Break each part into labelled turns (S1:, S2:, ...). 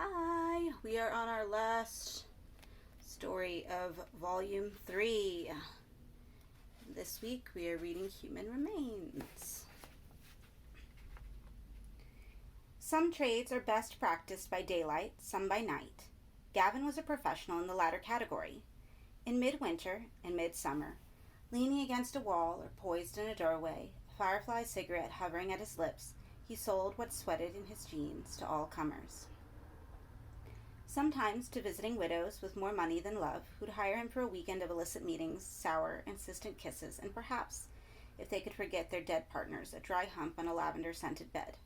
S1: Hi, we are on our last story of Volume 3. This week we are reading Human Remains. Some trades are best practiced by daylight, some by night. Gavin was a professional in the latter category. In midwinter and midsummer, leaning against a wall or poised in a doorway, a firefly cigarette hovering at his lips, he sold what sweated in his jeans to all comers. Sometimes to visiting widows with more money than love, who'd hire him for a weekend of illicit meetings, sour, insistent kisses, and perhaps, if they could forget their dead partners, a dry hump on a lavender-scented bed.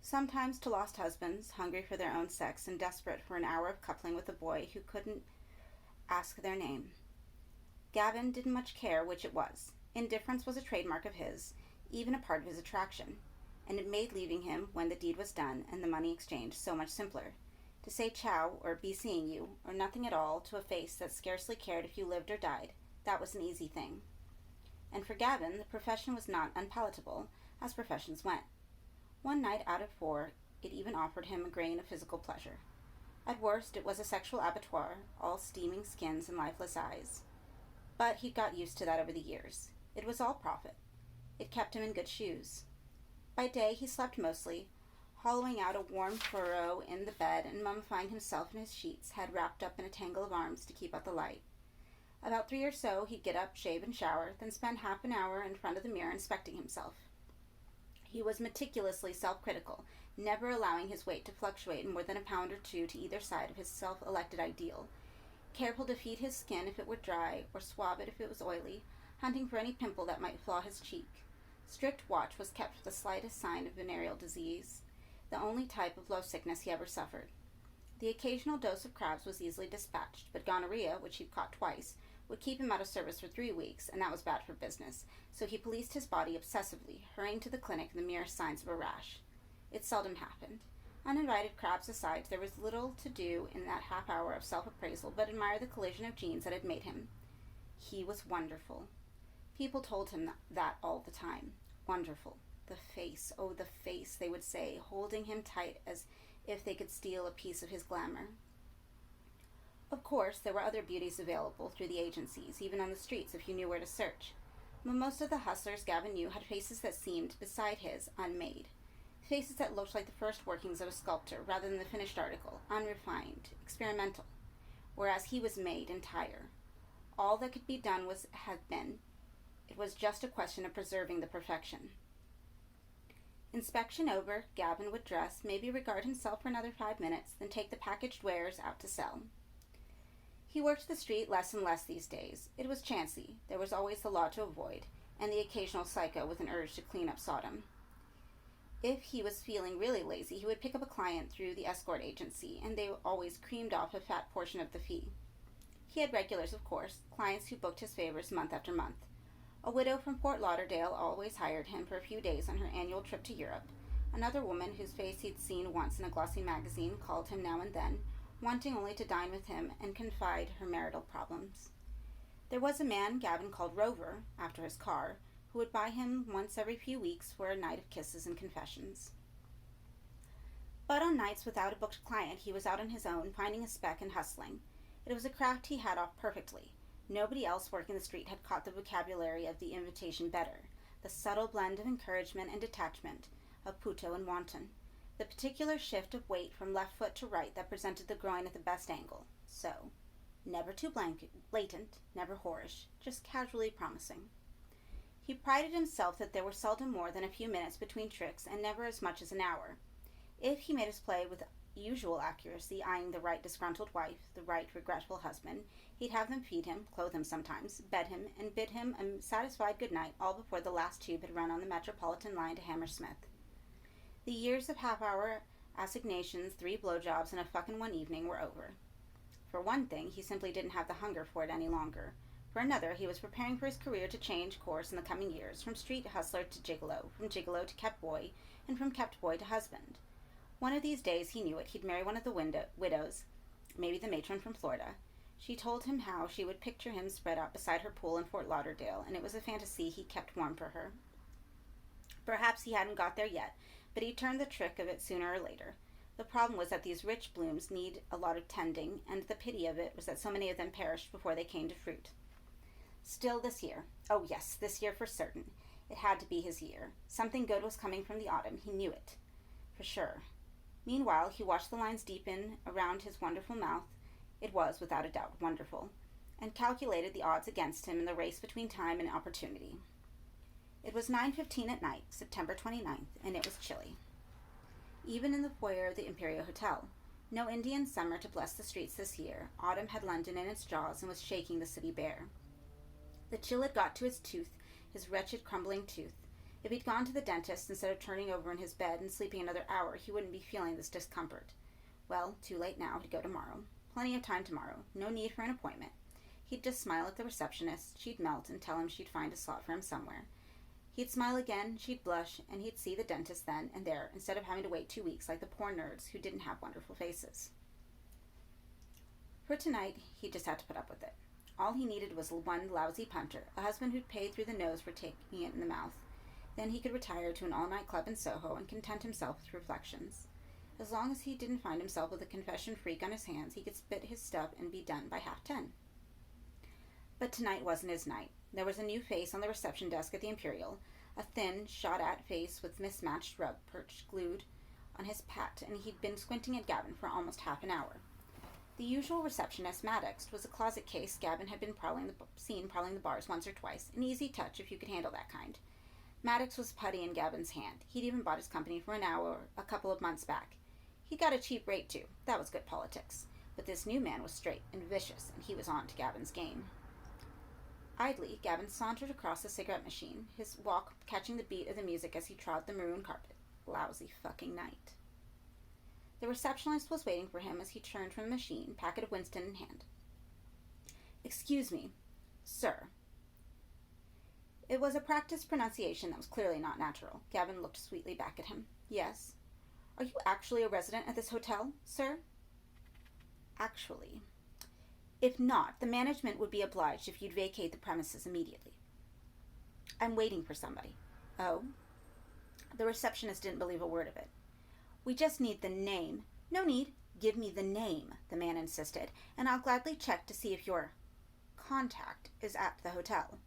S1: Sometimes to lost husbands, hungry for their own sex and desperate for an hour of coupling with a boy who couldn't ask their name. Gavin didn't much care which it was. Indifference was a trademark of his, even a part of his attraction, and it made leaving him, when the deed was done and the money exchanged, so much simpler. To say ciao or be seeing you, or nothing at all, to a face that scarcely cared if you lived or died, that was an easy thing. And for Gavin, the profession was not unpalatable, as professions went. One night out of 4, it even offered him a grain of physical pleasure. At worst, it was a sexual abattoir, all steaming skins and lifeless eyes. But he'd got used to that over the years. It was all profit. It kept him in good shoes. By day, he slept mostly, hollowing out a warm furrow in the bed and mummifying himself in his sheets, head wrapped up in a tangle of arms to keep out the light. About 3 or so, he'd get up, shave, and shower, then spend half an hour in front of the mirror inspecting himself. He was meticulously self-critical, never allowing his weight to fluctuate more than a pound or 2 to either side of his self-elected ideal, careful to feed his skin if it were dry, or swab it if it was oily, hunting for any pimple that might flaw his cheek. Strict watch was kept for the slightest sign of venereal disease, the only type of low sickness he ever suffered. The occasional dose of crabs was easily dispatched, but gonorrhea, which he'd caught twice, would keep him out of service for 3 weeks, and that was bad for business, so he policed his body obsessively, hurrying to the clinic in the merest signs of a rash. It seldom happened. Uninvited crabs aside, there was little to do in that half hour of self-appraisal but admire the collision of genes that had made him. He was wonderful. People told him that all the time. Wonderful. The face, oh, the face, they would say, holding him tight as if they could steal a piece of his glamour. Of course, there were other beauties available through the agencies, even on the streets if you knew where to search. But most of the hustlers Gavin knew had faces that seemed, beside his, unmade. Faces that looked like the first workings of a sculptor rather than the finished article, unrefined, experimental. Whereas he was made entire. All that could be done had been. It was just a question of preserving the perfection. Inspection over, Gavin would dress, maybe regard himself for another 5 minutes, then take the packaged wares out to sell. He worked the street less and less these days. It was chancy. There was always the law to avoid, and the occasional psycho with an urge to clean up Sodom. If he was feeling really lazy, he would pick up a client through the escort agency, and they always creamed off a fat portion of the fee. He had regulars, of course, clients who booked his favors month after month. A widow from Fort Lauderdale always hired him for a few days on her annual trip to Europe. Another woman, whose face he'd seen once in a glossy magazine, called him now and then, wanting only to dine with him and confide her marital problems. There was a man Gavin called Rover, after his car, who would buy him once every few weeks for a night of kisses and confessions. But on nights without a booked client, he was out on his own, finding a speck and hustling. It was a craft he had off perfectly. Nobody else working the street had caught the vocabulary of the invitation better, the subtle blend of encouragement and detachment, of puto and wanton, the particular shift of weight from left foot to right that presented the groin at the best angle. So, never too blatant, never whorish, just casually promising. He prided himself that there were seldom more than a few minutes between tricks and never as much as an hour. If he made his play with usual accuracy, eyeing the right disgruntled wife, the right regretful husband, he'd have them feed him, clothe him sometimes, bed him, and bid him a satisfied good night, all before the last tube had run on the Metropolitan line to Hammersmith. The years of half-hour assignations, 3 blowjobs, and a fucking one evening were over. For one thing, he simply didn't have the hunger for it any longer. For another, he was preparing for his career to change course in the coming years, from street hustler to gigolo, from gigolo to kept boy, and from kept boy to husband. One of these days, he knew it, he'd marry one of the widows, maybe the matron from Florida. She told him how she would picture him spread out beside her pool in Fort Lauderdale, and it was a fantasy he kept warm for her. Perhaps he hadn't got there yet, but he'd turn the trick of it sooner or later. The problem was that these rich blooms need a lot of tending, and the pity of it was that so many of them perished before they came to fruit. Still this year, oh yes, this year for certain, it had to be his year. Something good was coming from the autumn, he knew it, for sure. Meanwhile, he watched the lines deepen around his wonderful mouth. It was, without a doubt, wonderful, and calculated the odds against him in the race between time and opportunity. It was 9:15 at night, September 29th, and it was chilly. Even in the foyer of the Imperial Hotel. No Indian summer to bless the streets this year. Autumn had London in its jaws and was shaking the city bare. The chill had got to his tooth, his wretched, crumbling tooth. If he'd gone to the dentist instead of turning over in his bed and sleeping another hour, he wouldn't be feeling this discomfort. Well, too late now. He'd go tomorrow. Plenty of time tomorrow. No need for an appointment. He'd just smile at the receptionist. She'd melt and tell him she'd find a slot for him somewhere. He'd smile again, she'd blush, and he'd see the dentist then and there, instead of having to wait 2 weeks like the poor nerds who didn't have wonderful faces. For tonight, he just had to put up with it. All he needed was one lousy punter, a husband who'd paid through the nose for taking it in the mouth. Then he could retire to an all-night club in Soho and content himself with reflections. As long as he didn't find himself with a confession freak on his hands, he could spit his stuff and be done by 10:30. But tonight wasn't his night. There was a new face on the reception desk at the Imperial, a thin, shot-at face with mismatched rug perch glued on his pate, and he'd been squinting at Gavin for almost half an hour. The usual receptionist, Maddox, was a closet case Gavin had been seen prowling the bars once or twice, an easy touch if you could handle that kind. Maddox was putty in Gavin's hand. He'd even bought his company for an hour a couple of months back. He got a cheap rate, too. That was good politics. But this new man was straight and vicious, and he was on to Gavin's game. Idly, Gavin sauntered across the cigarette machine, his walk catching the beat of the music as he trod the maroon carpet. Lousy fucking night. The receptionist was waiting for him as he turned from the machine, packet of Winston in hand. "Excuse me, sir." It was a practiced pronunciation that was clearly not natural. Gavin looked sweetly back at him. "Yes. Are you actually a resident at this hotel, sir?" "Actually. If not, the management would be obliged if you'd vacate the premises immediately." "I'm waiting for somebody." "Oh?" The receptionist didn't believe a word of it. "We just need the name." "No need. Give me the name," the man insisted, "and I'll gladly check to see if your contact is at the hotel."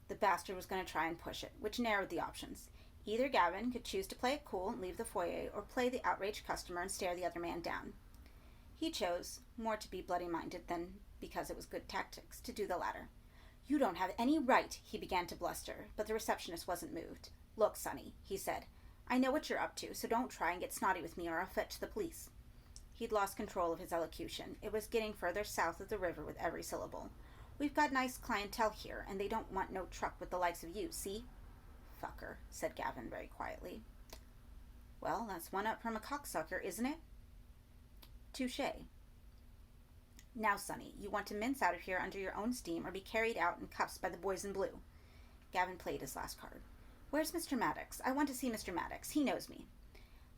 S1: The bastard was going to try and push it, which narrowed the options. Either Gavin could choose to play it cool and leave the foyer, or play the outraged customer and stare the other man down. He chose, more to be bloody-minded than because it was good tactics, to do the latter. "You don't have any right," he began to bluster, but the receptionist wasn't moved. "Look, Sonny," he said, "I know what you're up to, so don't try and get snotty with me or I'll fetch the police." He'd lost control of his elocution. It was getting further south of the river with every syllable. "We've got nice clientele here, and they don't want no truck with the likes of you, see?" "Fucker," said Gavin very quietly. "Well, that's one up from a cocksucker, isn't it?" "Touché. Now, Sonny, you want to mince out of here under your own steam or be carried out in cuffs by the boys in blue." Gavin played his last card. "Where's Mr. Maddox? I want to see Mr. Maddox. He knows me."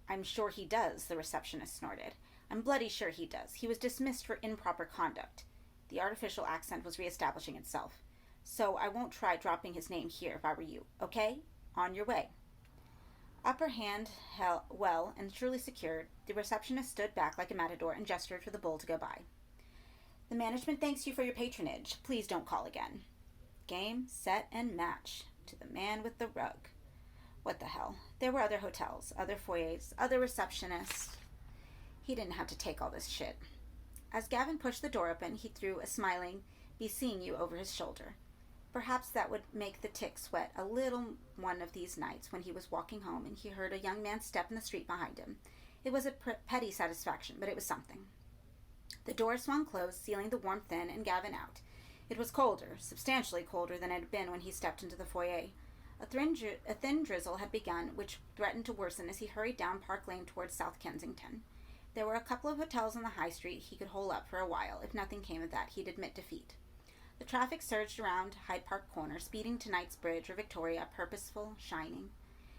S1: "I'm sure he does," the receptionist snorted. "I'm bloody sure he does. He was dismissed for improper conduct." The artificial accent was reestablishing itself. "So I won't try dropping his name here if I were you. Okay? On your way." Upper hand well and truly secured, the receptionist stood back like a matador and gestured for the bull to go by. "The management thanks you for your patronage. Please don't call again." Game, set, and match. To the man with the rug. What the hell? There were other hotels, other foyers, other receptionists. He didn't have to take all this shit. As Gavin pushed the door open, he threw a smiling "be seeing you" over his shoulder. Perhaps that would make the tick sweat a little one of these nights when he was walking home and he heard a young man's step in the street behind him. It was a petty satisfaction, but it was something. The door swung closed, sealing the warmth in and Gavin out. It was colder, substantially colder than it had been when he stepped into the foyer. A thin drizzle had begun, which threatened to worsen as he hurried down Park Lane towards South Kensington. There were a couple of hotels on the high street he could hole up for a while. If nothing came of that, he'd admit defeat. The traffic surged around Hyde Park Corner, speeding to Knightsbridge or Victoria, purposeful, shining.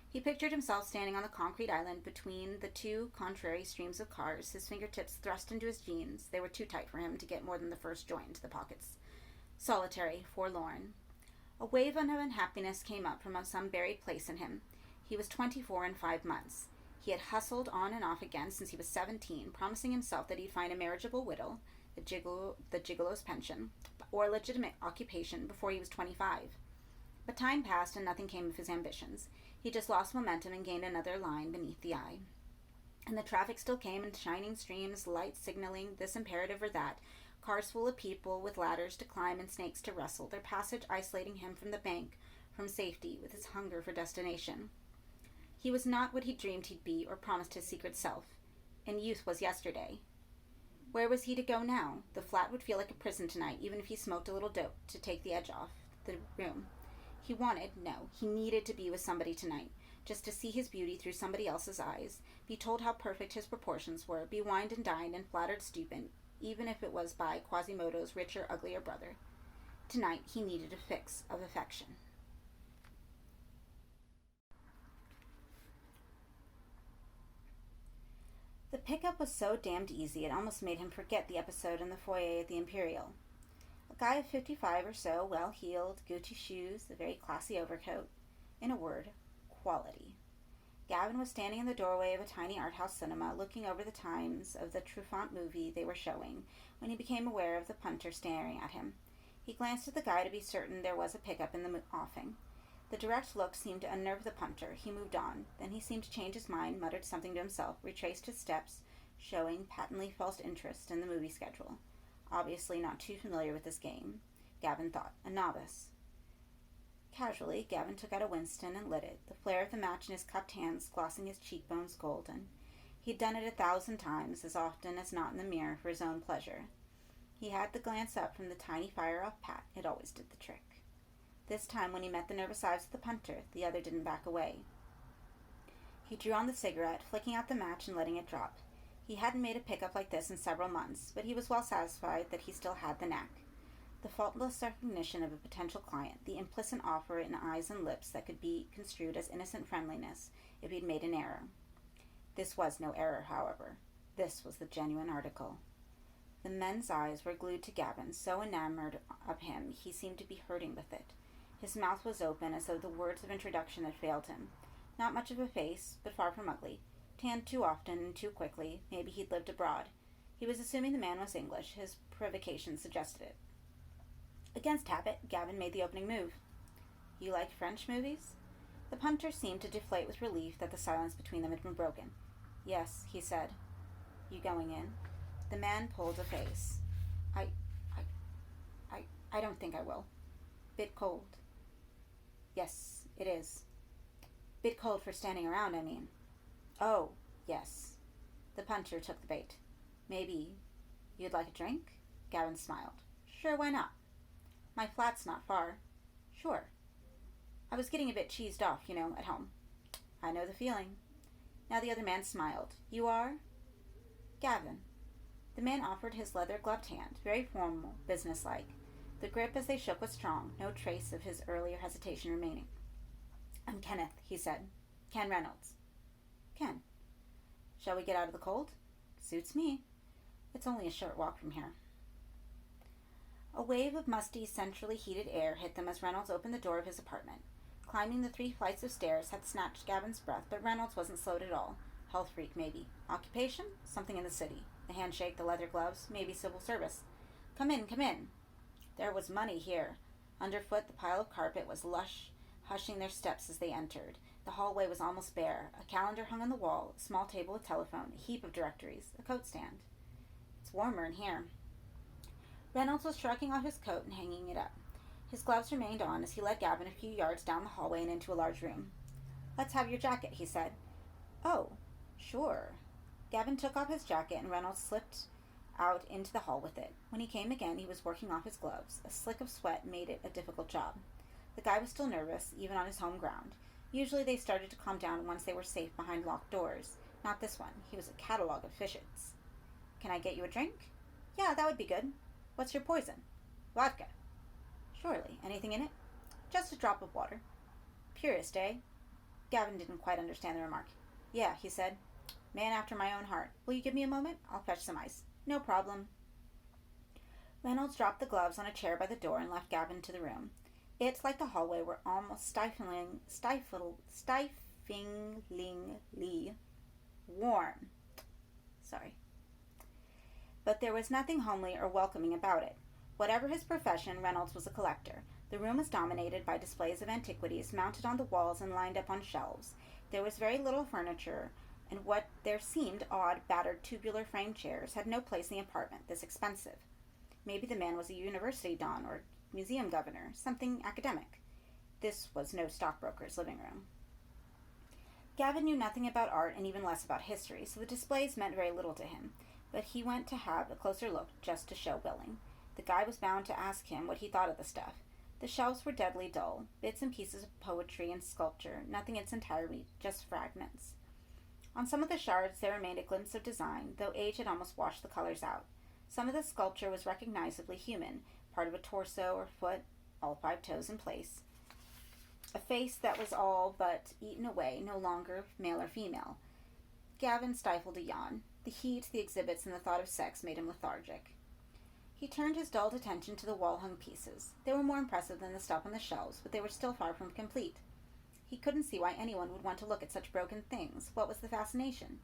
S1: He pictured himself standing on the concrete island between the two contrary streams of cars, his fingertips thrust into his jeans. They were too tight for him to get more than the first joint into the pockets. Solitary, forlorn. A wave of unhappiness came up from some buried place in him. He was 24 in 5 months. He had hustled on and off again since he was 17, promising himself that he'd find a marriageable widow, the gigolo's pension, or a legitimate occupation before he was 25. But time passed and nothing came of his ambitions. He just lost momentum and gained another line beneath the eye. And the traffic still came in shining streams, lights signaling this imperative or that, cars full of people with ladders to climb and snakes to wrestle, their passage isolating him from the bank, from safety, with his hunger for destination. He was not what he dreamed he'd be or promised his secret self, and youth was yesterday. Where was he to go now? The flat would feel like a prison tonight, even if he smoked a little dope to take the edge off the room. He needed to be with somebody tonight, just to see his beauty through somebody else's eyes, be told how perfect his proportions were, be wined and dined and flattered stupid, even if it was by Quasimodo's richer, uglier brother. Tonight he needed a fix of affection. The pickup was so damned easy it almost made him forget the episode in the foyer at the Imperial. A guy of 55 or so, well-heeled, Gucci shoes, a very classy overcoat. In a word, quality. Gavin was standing in the doorway of a tiny art house cinema, looking over the times of the Truffaut movie they were showing, when he became aware of the punter staring at him. He glanced at the guy to be certain there was a pickup in the offing. The direct look seemed to unnerve the punter. He moved on. Then he seemed to change his mind, muttered something to himself, retraced his steps, showing patently false interest in the movie schedule. Obviously not too familiar with this game, Gavin thought. A novice. Casually, Gavin took out a Winston and lit it, the flare of the match in his cupped hands glossing his cheekbones golden. He'd done it 1,000 times, as often as not in the mirror, for his own pleasure. He had to glance up from the tiny fire-off pat. It always did the trick. This time, when he met the nervous eyes of the punter, the other didn't back away. He drew on the cigarette, flicking out the match and letting it drop. He hadn't made a pickup like this in several months, but he was well satisfied that he still had the knack. The faultless recognition of a potential client, the implicit offer in eyes and lips that could be construed as innocent friendliness if he'd made an error. This was no error, however. This was the genuine article. The men's eyes were glued to Gavin, so enamored of him he seemed to be hurting with it. His mouth was open as though the words of introduction had failed him. Not much of a face, but far from ugly. Tanned too often and too quickly. Maybe he'd lived abroad. He was assuming the man was English. His provocation suggested it. Against habit, Gavin made the opening move. You like French movies? The punter seemed to deflate with relief that the silence between them had been broken. Yes, he said. You going in? The man pulled a face. I don't think I will. Bit cold. Yes, it is. Bit cold for standing around, I mean. Oh, yes. The punter took the bait. Maybe you'd like a drink? Gavin smiled. Sure, why not? My flat's not far. Sure. I was getting a bit cheesed off, at home. I know the feeling. Now the other man smiled. You are? Gavin. The man offered his leather-gloved hand, very formal, businesslike. The grip as they shook was strong, no trace of his earlier hesitation remaining. I'm Kenneth, he said. Ken Reynolds. Ken. Shall we get out of the cold? Suits me. It's only a short walk from here. A wave of musty, centrally heated air hit them as Reynolds opened the door of his apartment. Climbing the 3 flights of stairs had snatched Gavin's breath, but Reynolds wasn't slowed at all. Health freak, maybe. Occupation? Something in the city. The handshake, the leather gloves, maybe civil service. Come in, come in. There was money here. Underfoot, the pile of carpet was lush, hushing their steps as they entered. The hallway was almost bare. A calendar hung on the wall, a small table with telephone, a heap of directories, a coat stand. It's warmer in here. Reynolds was shrugging off his coat and hanging it up. His gloves remained on as he led Gavin a few yards down the hallway and into a large room. Let's have your jacket, he said. Oh, sure. Gavin took off his jacket and Reynolds slipped out into the hall with it. When he came again, he was working off his gloves. A slick of sweat made it a difficult job. The guy was still nervous, even on his home ground. Usually they started to calm down once they were safe behind locked doors. Not this one. He was a catalog of fishets. Can I get you a drink? Yeah, that would be good. What's your poison? Vodka. Surely. Anything in it? Just a drop of water. Purist, eh? Gavin didn't quite understand the remark. Yeah, he said. Man after my own heart. Will you give me a moment? I'll fetch some ice. No problem. Reynolds dropped the gloves on a chair by the door and left Gavin to the room. It, like the hallway, were almost stiflingly Warm. Sorry. But there was nothing homely or welcoming about it. Whatever his profession, Reynolds was a collector. The room was dominated by displays of antiquities mounted on the walls and lined up on shelves. There was very little furniture, and what there seemed odd, battered, tubular frame chairs had no place in the apartment this expensive. Maybe the man was a university don or museum governor, something academic. This was no stockbroker's living room. Gavin knew nothing about art and even less about history, so the displays meant very little to him, but he went to have a closer look just to show willing. The guy was bound to ask him what he thought of the stuff. The shelves were deadly dull, bits and pieces of poetry and sculpture, nothing in its entirety, just fragments. On some of the shards there remained a glimpse of design, though age had almost washed the colors out. Some of the sculpture was recognizably human, part of a torso or foot, all 5 toes in place. A face that was all but eaten away, no longer male or female. Gavin stifled a yawn. The heat, the exhibits, and the thought of sex made him lethargic. He turned his dulled attention to the wall-hung pieces. They were more impressive than the stuff on the shelves, but they were still far from complete. He couldn't see why anyone would want to look at such broken things. What was the fascination?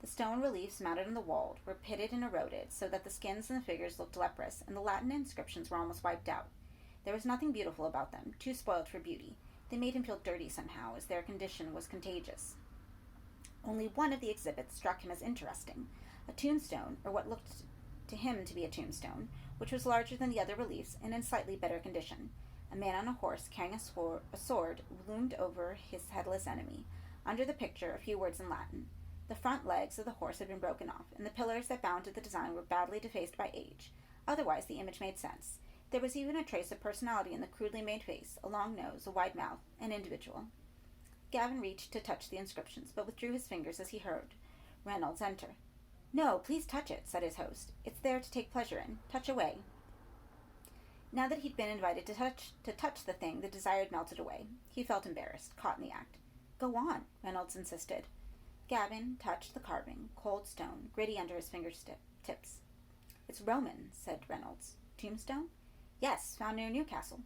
S1: The stone reliefs mounted on the wall were pitted and eroded, so that the skins and the figures looked leprous, and the Latin inscriptions were almost wiped out. There was nothing beautiful about them, too spoiled for beauty. They made him feel dirty somehow, as their condition was contagious. Only one of the exhibits struck him as interesting, a tombstone, or what looked to him to be a tombstone, which was larger than the other reliefs and in slightly better condition. A man on a horse carrying a sword loomed over his headless enemy. Under the picture, a few words in Latin. The front legs of the horse had been broken off, and the pillars that bounded the design were badly defaced by age. Otherwise, the image made sense. There was even a trace of personality in the crudely made face, a long nose, a wide mouth, an individual. Gavin reached to touch the inscriptions, but withdrew his fingers as he heard Reynolds enter. "No, please touch it," said his host. "It's there to take pleasure in. Touch away." Now that he'd been invited to touch the thing, the desire had melted away. He felt embarrassed, caught in the act. "Go on," Reynolds insisted. Gavin touched the carving, cold stone, gritty under his fingertips. "It's Roman," said Reynolds. "Tombstone?" "Yes, found near Newcastle."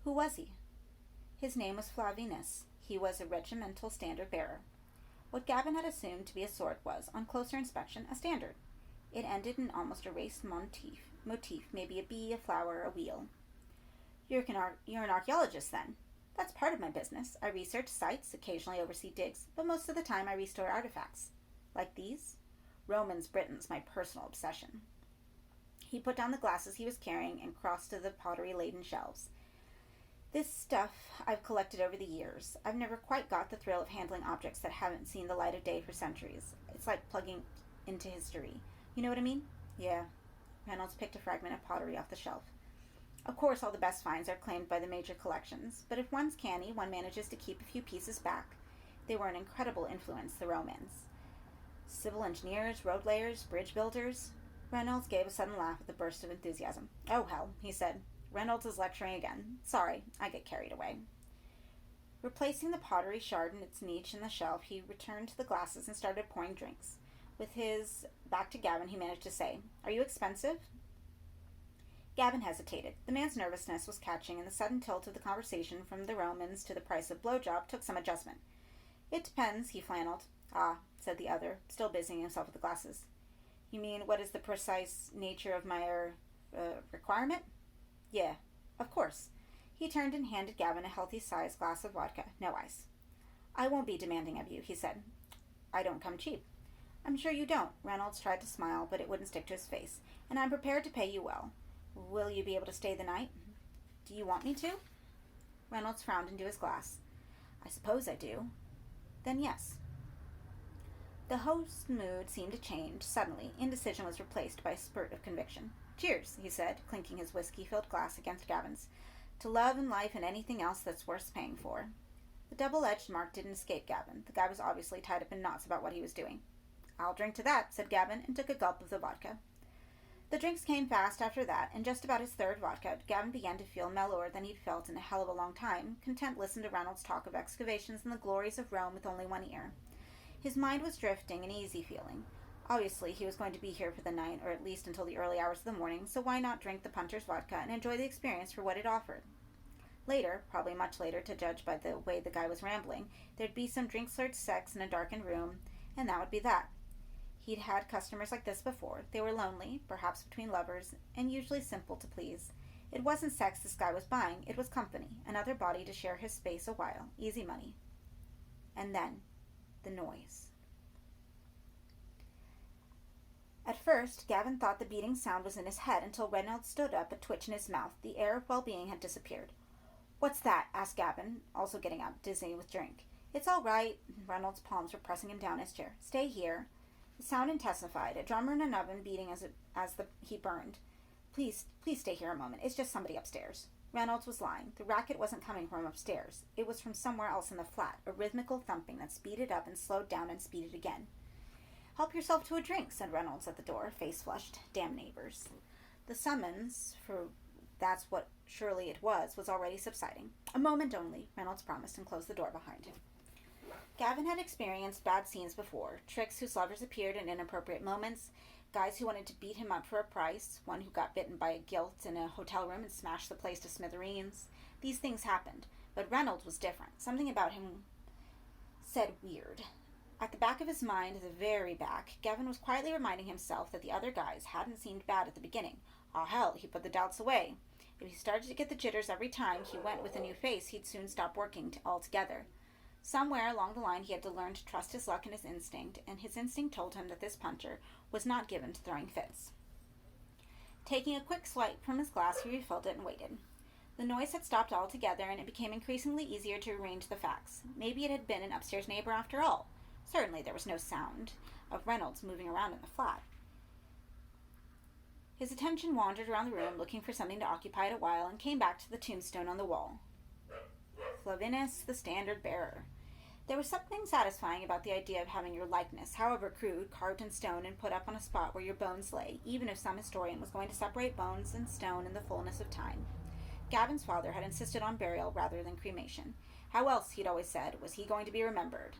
S1: "Who was he?" "His name was Flavinus. He was a regimental standard-bearer." What Gavin had assumed to be a sword was, on closer inspection, a standard. It ended in almost erased motif, maybe a bee, a flower, a wheel. You're an archaeologist, then?" "That's part of my business. I research sites, occasionally oversee digs, but most of the time I restore artifacts." "Like these?" "Romans, Britons, my personal obsession." He put down the glasses he was carrying and crossed to the pottery-laden shelves. "This stuff I've collected over the years. I've never quite got the thrill of handling objects that haven't seen the light of day for centuries. It's like plugging into history. You know what I mean?" "Yeah." Reynolds picked a fragment of pottery off the shelf. "Of course, all the best finds are claimed by the major collections, but if one's canny, one manages to keep a few pieces back. They were an incredible influence, the Romans. Civil engineers, road layers, bridge builders." Reynolds gave a sudden laugh with a burst of enthusiasm. "Oh, hell," he said. "Reynolds is lecturing again. Sorry, I get carried away." Replacing the pottery shard in its niche in the shelf, he returned to the glasses and started pouring drinks. With his back to Gavin, he managed to say, "Are you expensive?" Gavin hesitated. The man's nervousness was catching, and the sudden tilt of the conversation from the Romans to the price of blowjob took some adjustment. "It depends," he flannelled. "Ah," said the other, still busying himself with the glasses. "You mean, what is the precise nature of my, requirement?" "Yeah, of course." He turned and handed Gavin a healthy-sized glass of vodka, no ice. "I won't be demanding of you," he said. "I don't come cheap." "I'm sure you don't." Reynolds tried to smile, but it wouldn't stick to his face. "And I'm prepared to pay you well. Will you be able to stay the night?" "Do you want me to?" Reynolds frowned into his glass. "I suppose I do." "Then yes." The host's mood seemed to change. Suddenly, indecision was replaced by a spurt of conviction. "Cheers," he said, clinking his whiskey-filled glass against Gavin's. "To love and life and anything else that's worth paying for." The double-edged mark didn't escape Gavin. The guy was obviously tied up in knots about what he was doing. "I'll drink to that," said Gavin, and took a gulp of the vodka. The drinks came fast after that, and just about his third vodka, Gavin began to feel mellower than he'd felt in a hell of a long time, content to listen to Reynolds talk of excavations and the glories of Rome with only one ear. His mind was drifting, an easy feeling. Obviously, he was going to be here for the night, or at least until the early hours of the morning, so why not drink the punter's vodka and enjoy the experience for what it offered? Later, probably much later to judge by the way the guy was rambling, there'd be some drink-slurred sex in a darkened room, And that would be that. He'd had customers like this before. They were lonely, perhaps between lovers, and usually simple to please. It wasn't sex this guy was buying, it was company, another body to share his space a while, easy money. And then, the noise. At first, Gavin thought the beating sound was in his head until Reynolds stood up, a twitch in his mouth. The air of well-being had disappeared. "What's that?" asked Gavin, also getting up, dizzy with drink. "It's all right." Reynolds' palms were pressing him down his chair. "Stay here." The sound intensified, a drummer in an oven beating as the heat burned. Please stay here a moment. It's just somebody upstairs." Reynolds was lying. The racket wasn't coming from upstairs. It was from somewhere else in the flat, a rhythmical thumping that speeded up and slowed down and speeded again. "Help yourself to a drink," said Reynolds at the door, face flushed. Damn neighbors. The summons, for that's what surely it was already subsiding. "A moment only," Reynolds promised and closed the door behind him. Gavin had experienced bad scenes before, tricks whose lovers appeared in inappropriate moments, guys who wanted to beat him up for a price, one who got bitten by a gilt in a hotel room and smashed the place to smithereens. These things happened, but Reynolds was different. Something about him said weird. At the back of his mind, the very back, Gavin was quietly reminding himself that the other guys hadn't seemed bad at the beginning. Ah, hell, he put the doubts away. If he started to get the jitters every time he went with a new face, he'd soon stop working altogether. Somewhere along the line he had to learn to trust his luck and his instinct, and his instinct told him that this puncher was not given to throwing fits. Taking a quick swipe from his glass, he refilled it and waited. The noise had stopped altogether, and it became increasingly easier to arrange the facts. Maybe it had been an upstairs neighbor after all. Certainly there was no sound of Reynolds moving around in the flat. His attention wandered around the room, looking for something to occupy it a while, and came back to the tombstone on the wall. Flavinus, the standard bearer. There was something satisfying about the idea of having your likeness, however crude, carved in stone and put up on a spot where your bones lay, even if some historian was going to separate bones and stone in the fullness of time. Gavin's father had insisted on burial rather than cremation. How else, he'd always said, was he going to be remembered?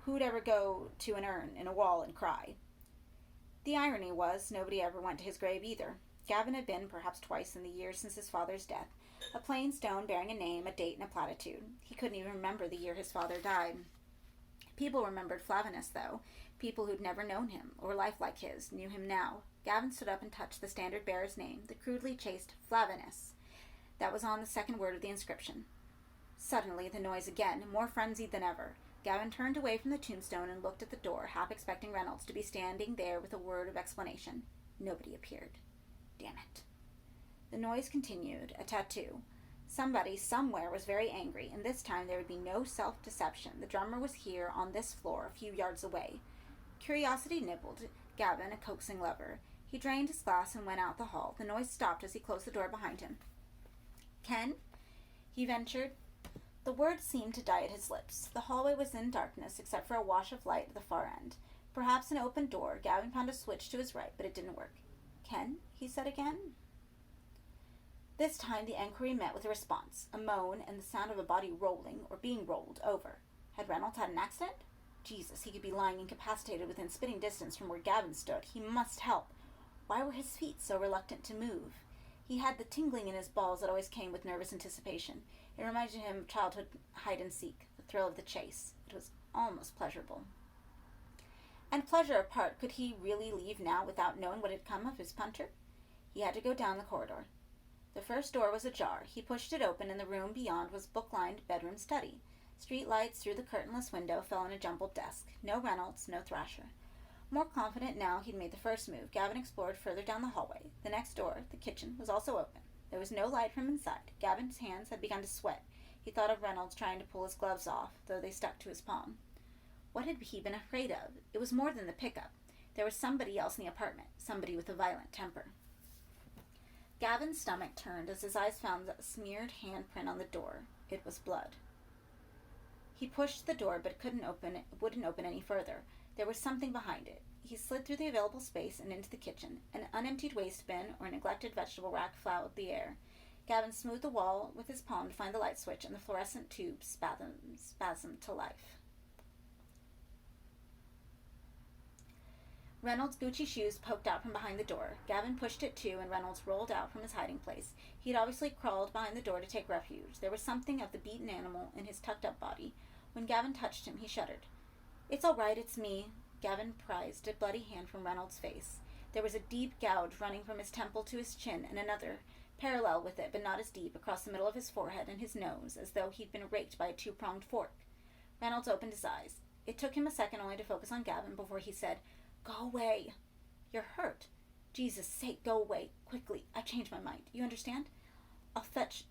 S1: Who'd ever go to an urn in a wall and cry? The irony was, nobody ever went to his grave either. Gavin had been, perhaps twice in the years since his father's death, a plain stone bearing a name, a date, and a platitude. He couldn't even remember the year his father died. People remembered Flavinus, though. People who'd never known him, or life like his, knew him now. Gavin stood up and touched the standard bearer's name, the crudely chased Flavinus. That was on the second word of the inscription. Suddenly, the noise again, more frenzied than ever. Gavin turned away from the tombstone and looked at the door, half expecting Reynolds to be standing there with a word of explanation. Nobody appeared. Damn it. The noise continued, a tattoo. Somebody, somewhere, was very angry, and this time there would be no self-deception. The drummer was here, on this floor, a few yards away. Curiosity nibbled Gavin a coaxing lever. He drained his glass and went out the hall. The noise stopped as he closed the door behind him. "Ken?" he ventured. The words seemed to die at his lips. The hallway was in darkness, except for a wash of light at the far end. Perhaps an open door. Gavin found a switch to his right, but it didn't work. "Ken?" he said again. This time the enquiry met with a response, a moan, and the sound of a body rolling, or being rolled, over. Had Reynolds had an accident? Jesus, he could be lying incapacitated within spitting distance from where Gavin stood. He must help. Why were his feet so reluctant to move? He had the tingling in his balls that always came with nervous anticipation. It reminded him of childhood hide-and-seek, the thrill of the chase. It was almost pleasurable. And pleasure apart, could he really leave now without knowing what had come of his punter? He had to go down the corridor. The first door was ajar. He pushed it open, and the room beyond was book-lined bedroom study. Street lights through the curtainless window fell on a jumbled desk. No Reynolds, no Thrasher. More confident now he'd made the first move, Gavin explored further down the hallway. The next door, the kitchen, was also open. There was no light from inside. Gavin's hands had begun to sweat. He thought of Reynolds trying to pull his gloves off, though they stuck to his palm. What had he been afraid of? It was more than the pickup. There was somebody else in the apartment, somebody with a violent temper. Gavin's stomach turned as his eyes found a smeared handprint on the door. It was blood. He pushed the door, but wouldn't open any further. There was something behind it. He slid through the available space and into the kitchen. An unemptied waste bin or a neglected vegetable rack fouled the air. Gavin smoothed the wall with his palm to find the light switch, and the fluorescent tube spasmed to life. Reynolds' Gucci shoes poked out from behind the door. Gavin pushed it too, and Reynolds rolled out from his hiding place. He had obviously crawled behind the door to take refuge. There was something of the beaten animal in his tucked-up body. When Gavin touched him, he shuddered. "It's all right, it's me." Gavin prized a bloody hand from Reynolds' face. There was a deep gouge running from his temple to his chin, and another, parallel with it but not as deep, across the middle of his forehead and his nose, as though he'd been raked by a two-pronged fork. Reynolds opened his eyes. It took him a second only to focus on Gavin before he said, "Go away." "You're hurt." "Jesus' sake, go away. Quickly. I've changed my mind. You understand?" I'll fetch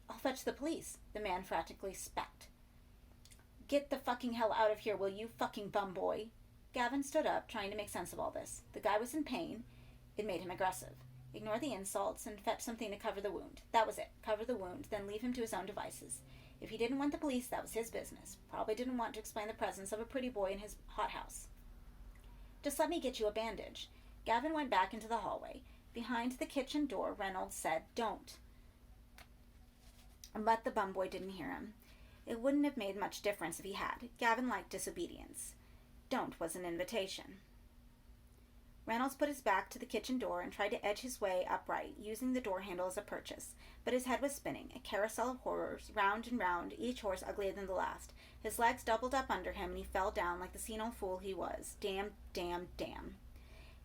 S1: the police," the man frantically spat. "Get the fucking hell out of here, will you, fucking bum boy?" Gavin stood up, trying to make sense of all this. The guy was in pain. It made him aggressive. Ignore the insults and fetch something to cover the wound. That was it. Cover the wound, then leave him to his own devices. If he didn't want the police, that was his business. Probably didn't want to explain the presence of a pretty boy in his hothouse. "Just let me get you a bandage." Gavin went back into the hallway. Behind the kitchen door, Reynolds said, "Don't." But the bum boy didn't hear him. It wouldn't have made much difference if he had. Gavin liked disobedience. "Don't" was an invitation. Reynolds put his back to the kitchen door and tried to edge his way upright, using the door handle as a purchase. But his head was spinning, a carousel of horrors, round and round, each horse uglier than the last. His legs doubled up under him, and he fell down like the senile fool he was. Damn, damn, damn.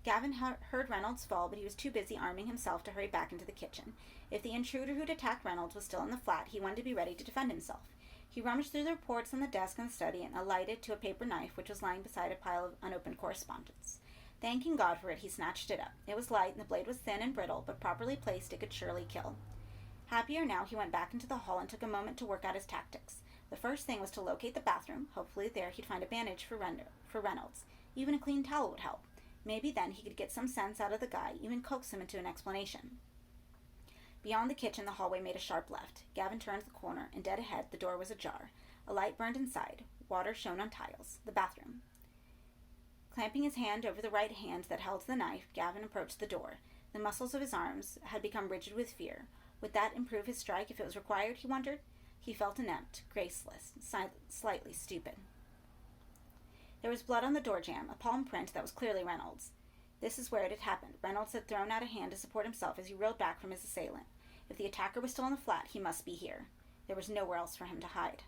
S1: Gavin heard Reynolds fall, but he was too busy arming himself to hurry back into the kitchen. If the intruder who'd attacked Reynolds was still in the flat, he wanted to be ready to defend himself. He rummaged through the reports on the desk in the study and alighted to a paper knife which was lying beside a pile of unopened correspondence. Thanking God for it, he snatched it up. It was light, and the blade was thin and brittle, but properly placed it could surely kill. Happier now, he went back into the hall and took a moment to work out his tactics. The first thing was to locate the bathroom. Hopefully there he'd find a bandage for Reynolds. Even a clean towel would help. Maybe then he could get some sense out of the guy, even coax him into an explanation. Beyond the kitchen, the hallway made a sharp left. Gavin turned the corner, and dead ahead, the door was ajar. A light burned inside. Water shone on tiles. The bathroom. Clamping his hand over the right hand that held the knife, Gavin approached the door. The muscles of his arms had become rigid with fear. Would that improve his strike if it was required, he wondered? He felt inept, graceless, slightly stupid. There was blood on the door jamb, a palm print that was clearly Reynolds. This is where it had happened. Reynolds had thrown out a hand to support himself as he reeled back from his assailant. If the attacker was still in the flat, he must be here. There was nowhere else for him to hide.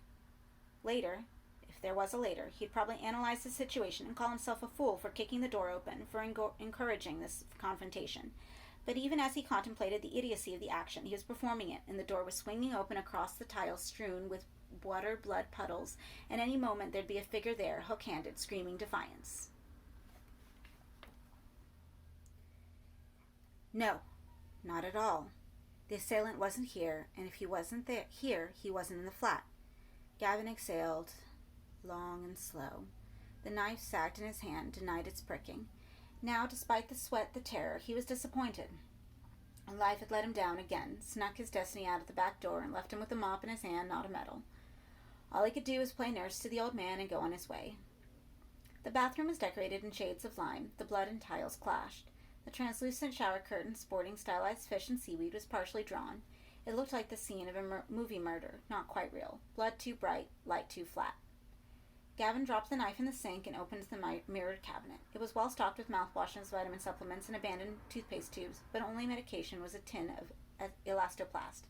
S1: Later, if there was a later, he'd probably analyze the situation and call himself a fool for kicking the door open, for encouraging this confrontation. But even as he contemplated the idiocy of the action, he was performing it, and the door was swinging open across the tiles strewn with blood puddles, and any moment there'd be a figure there, hook-handed, screaming defiance. No, not at all. The assailant wasn't here, and if he wasn't here, he wasn't in the flat. Gavin exhaled, long and slow. The knife sagged in his hand, denied its pricking. Now, despite the sweat, the terror, he was disappointed. Life had let him down again, snuck his destiny out of the back door, and left him with a mop in his hand, not a medal. All he could do was play nurse to the old man and go on his way. The bathroom was decorated in shades of lime. The blood and tiles clashed. The translucent shower curtain sporting stylized fish and seaweed was partially drawn. It looked like the scene of a movie murder, not quite real. Blood too bright, light too flat. Gavin dropped the knife in the sink and opened the mirrored cabinet. It was well stocked with mouthwash and vitamin supplements and abandoned toothpaste tubes, but only medication was a tin of elastoplast.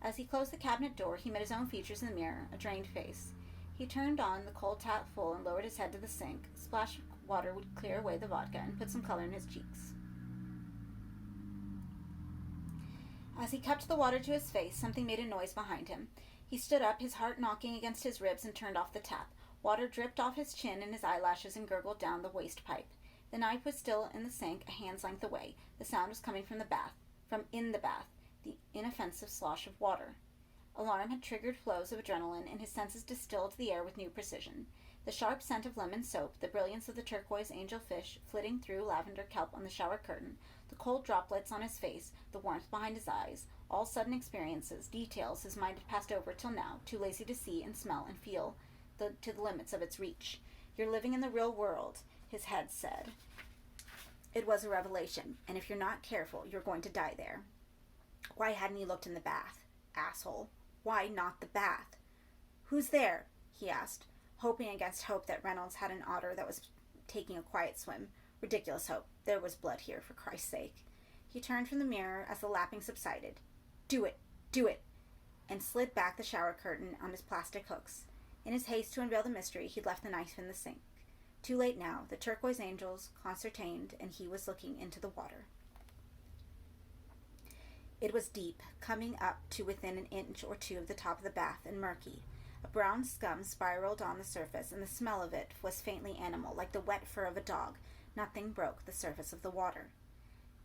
S1: As he closed the cabinet door, he met his own features in the mirror, a drained face. He turned on the cold tap full and lowered his head to the sink. A splash of water would clear away the vodka and put some color in his cheeks. As he cupped the water to his face, something made a noise behind him. He stood up, his heart knocking against his ribs, and turned off the tap. Water dripped off his chin and his eyelashes and gurgled down the waste pipe. The knife was still in the sink, a hand's length away. The sound was coming from in the bath, the inoffensive slosh of water. Alarm had triggered flows of adrenaline, and his senses distilled the air with new precision. The sharp scent of lemon soap, the brilliance of the turquoise angelfish flitting through lavender kelp on the shower curtain, the cold droplets on his face, the warmth behind his eyes, all sudden experiences, details his mind had passed over till now, too lazy to see and smell and feel to the limits of its reach. You're living in the real world, his head said. It was a revelation, and if you're not careful, you're going to die there. Why hadn't he looked in the bath? Asshole. Why not the bath? Who's there? He asked, hoping against hope that Reynolds had an otter that was taking a quiet swim. Ridiculous hope. There was blood here, for Christ's sake. He turned from the mirror as the lapping subsided. Do it! Do it! And slid back the shower curtain on his plastic hooks. In his haste to unveil the mystery, he'd left the knife in the sink. Too late now. The turquoise angels concertined, and he was looking into the water. It was deep, coming up to within an inch or two of the top of the bath, and murky. A brown scum spiraled on the surface, and the smell of it was faintly animal, like the wet fur of a dog. Nothing broke the surface of the water.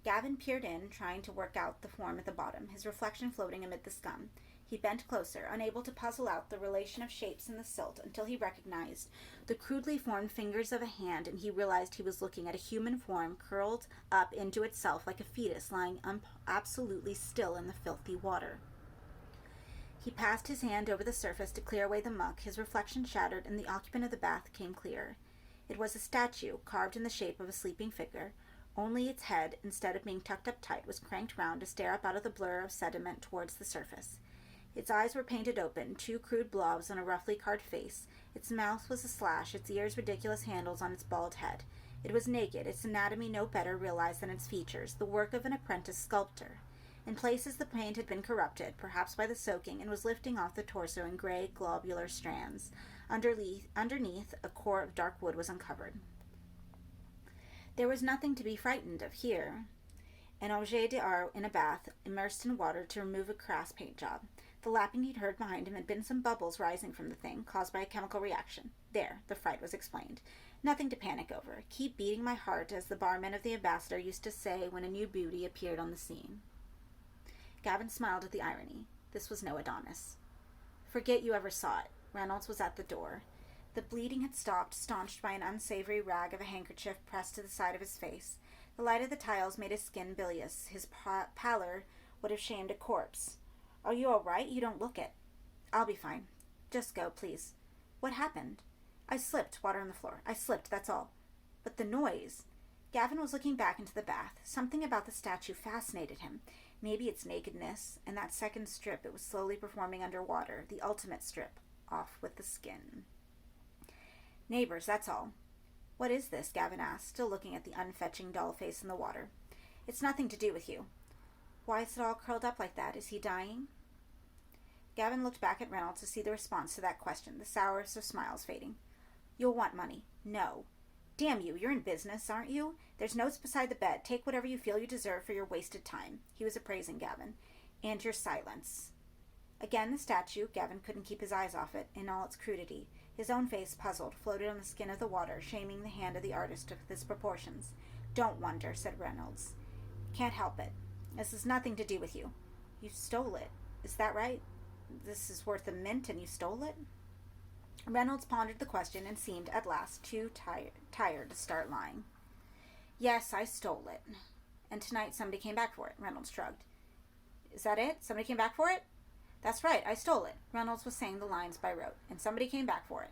S1: Gavin peered in, trying to work out the form at the bottom, his reflection floating amid the scum. He bent closer, unable to puzzle out the relation of shapes in the silt, until he recognized the crudely formed fingers of a hand, and he realized he was looking at a human form curled up into itself like a fetus, lying absolutely still in the filthy water. He passed his hand over the surface to clear away the muck. His reflection shattered, and the occupant of the bath came clearer. It was a statue, carved in the shape of a sleeping figure. Only its head, instead of being tucked up tight, was cranked round to stare up out of the blur of sediment towards the surface. Its eyes were painted open, two crude blobs on a roughly carved face. Its mouth was a slash, its ears ridiculous handles on its bald head. It was naked, its anatomy no better realized than its features, the work of an apprentice sculptor. In places the paint had been corrupted, perhaps by the soaking, and was lifting off the torso in gray, globular strands. Underneath, a core of dark wood was uncovered. There was nothing to be frightened of here. An objet d'art in a bath, immersed in water to remove a crass paint job. The lapping he'd heard behind him had been some bubbles rising from the thing, caused by a chemical reaction. There, the fright was explained. Nothing to panic over. Keep beating my heart, as the barman of the Ambassador used to say when a new beauty appeared on the scene. Gavin smiled at the irony. This was no Adonis. Forget you ever saw it. Reynolds was at the door. The bleeding had stopped, staunched by an unsavory rag of a handkerchief pressed to the side of his face. The light of the tiles made his skin bilious. His pallor would have shamed a corpse. Are you all right? You don't look it. I'll be fine. Just go, please. What happened? I slipped. Water on the floor. I slipped, that's all. But the noise. Gavin was looking back into the bath. Something about the statue fascinated him. Maybe its nakedness, and that second strip it was slowly performing underwater, the ultimate strip, off with the skin. Neighbors, that's all. What is this? Gavin asked, still looking at the unfetching doll face in the water. It's nothing to do with you. Why is it all curled up like that? Is he dying? Gavin looked back at Reynolds to see the response to that question, the sourest of smiles fading. You'll want money. No. Damn you, you're in business, aren't you? There's notes beside the bed. Take whatever you feel you deserve for your wasted time. He was appraising Gavin. And your silence. Again the statue. Gavin couldn't keep his eyes off it, in all its crudity. His own face, puzzled, floated on the skin of the water, shaming the hand of the artist of its proportions. Don't wonder, said Reynolds. Can't help it. This has nothing to do with you. You stole it. Is that right? This is worth a mint and you stole it? Reynolds pondered the question and seemed, at last, too tired to start lying. Yes, I stole it. And tonight somebody came back for it, Reynolds shrugged. Is that it? Somebody came back for it? That's right, I stole it. Reynolds was saying the lines by rote, and somebody came back for it.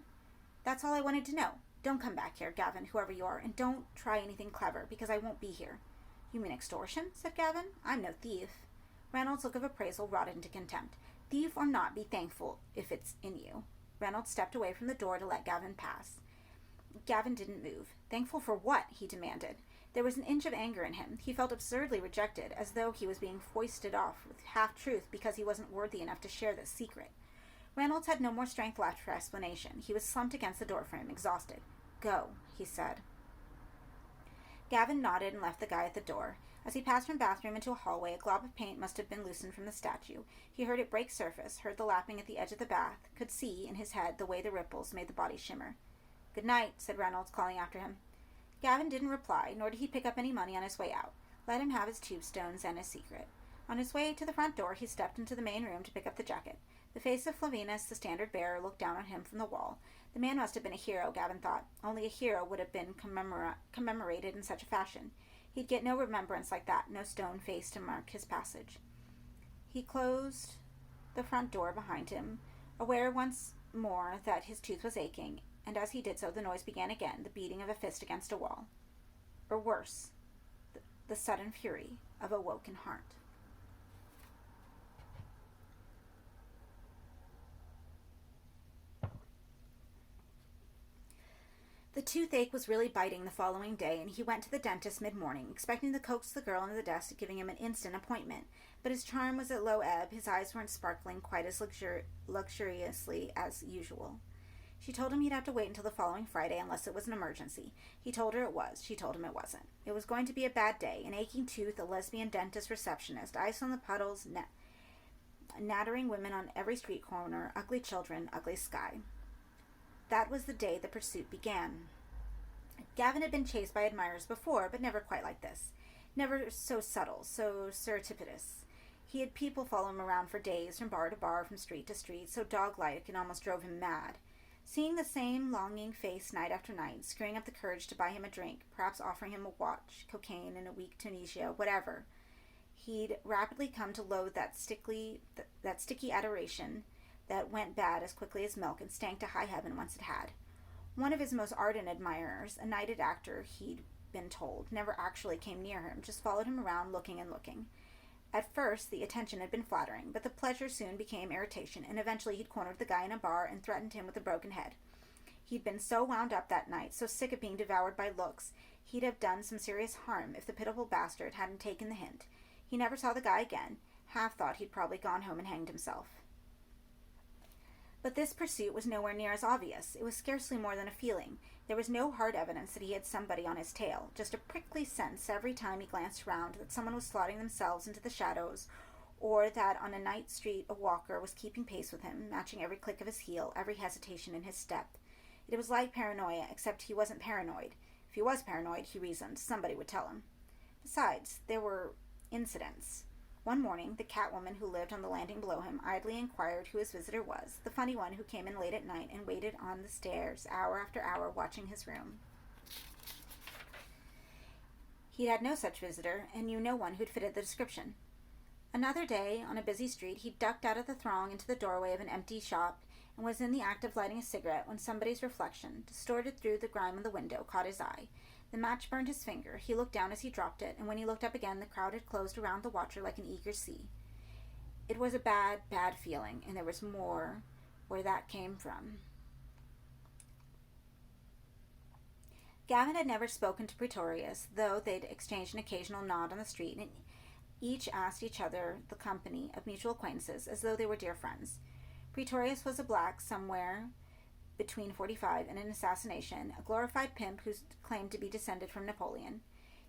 S1: That's all I wanted to know. Don't come back here, Gavin, whoever you are, and don't try anything clever, because I won't be here. You mean extortion? Said Gavin. I'm no thief. Reynolds' look of appraisal rotted into contempt. Thief or not, be thankful if it's in you. Reynolds stepped away from the door to let Gavin pass. Gavin didn't move. Thankful for what? He demanded. There was an inch of anger in him. He felt absurdly rejected, as though he was being foisted off with half-truth because he wasn't worthy enough to share this secret. Reynolds had no more strength left for explanation. He was slumped against the doorframe, exhausted. Go, he said. Gavin nodded and left the guy at the door. As he passed from bathroom into a hallway, a glob of paint must have been loosened from the statue. He heard it break surface, heard the lapping at the edge of the bath, could see, in his head, the way the ripples made the body shimmer. Good night, said Reynolds, calling after him. Gavin didn't reply, nor did he pick up any money on his way out. Let him have his tombstones and his secret. On his way to the front door, he stepped into the main room to pick up the jacket. The face of Flavinus, the standard bearer, looked down on him from the wall. The man must have been a hero, Gavin thought. Only a hero would have been commemorated in such a fashion. He'd get no remembrance like that, no stone face to mark his passage. He closed the front door behind him, aware once more that his tooth was aching, and as he did so the noise began again, the beating of a fist against a wall. Or worse, the sudden fury of a woken heart. The toothache was really biting the following day, and he went to the dentist mid-morning, expecting to coax the girl into the desk, giving him an instant appointment. But his charm was at low ebb, his eyes weren't sparkling quite as luxuriously as usual. She told him he'd have to wait until the following Friday unless it was an emergency. He told her it was. She told him it wasn't. It was going to be a bad day. An aching tooth, a lesbian dentist receptionist, ice on the puddles, nattering women on every street corner, ugly children, ugly sky. That was the day the pursuit began. Gavin had been chased by admirers before, but never quite like this. Never so subtle, so surreptitious. He had people follow him around for days, from bar to bar, from street to street, so dog-like it almost drove him mad. Seeing the same longing face night after night, screwing up the courage to buy him a drink, perhaps offering him a watch, cocaine, and a week Tunisia, whatever. He'd rapidly come to loathe that sticky adoration that went bad as quickly as milk and stank to high heaven once it had. One of his most ardent admirers, a knighted actor, he'd been told, never actually came near him, just followed him around looking and looking. At first, the attention had been flattering, but the pleasure soon became irritation, and eventually he'd cornered the guy in a bar and threatened him with a broken head. He'd been so wound up that night, so sick of being devoured by looks, he'd have done some serious harm if the pitiful bastard hadn't taken the hint. He never saw the guy again, half thought he'd probably gone home and hanged himself. But this pursuit was nowhere near as obvious. It was scarcely more than a feeling. There was no hard evidence that he had somebody on his tail, just a prickly sense every time he glanced round that someone was slotting themselves into the shadows, or that on a night street a walker was keeping pace with him, matching every click of his heel, every hesitation in his step. It was like paranoia, except he wasn't paranoid. If he was paranoid, he reasoned, somebody would tell him. Besides, there were incidents. One morning, the Catwoman who lived on the landing below him idly inquired who his visitor was, the funny one who came in late at night and waited on the stairs hour after hour watching his room. He'd had no such visitor, and knew no one who'd fitted the description. Another day, on a busy street, he ducked out of the throng into the doorway of an empty shop and was in the act of lighting a cigarette when somebody's reflection, distorted through the grime on the window, caught his eye. The match burned his finger. He looked down as he dropped it, and when he looked up again, the crowd had closed around the watcher like an eager sea. It was a bad, bad feeling, and there was more where that came from. Gavin had never spoken to Pretorius, though they'd exchanged an occasional nod on the street, and each asked each other the company of mutual acquaintances as though they were dear friends. Pretorius was a black somewhere between 45 and an assassination, a glorified pimp who claimed to be descended from Napoleon.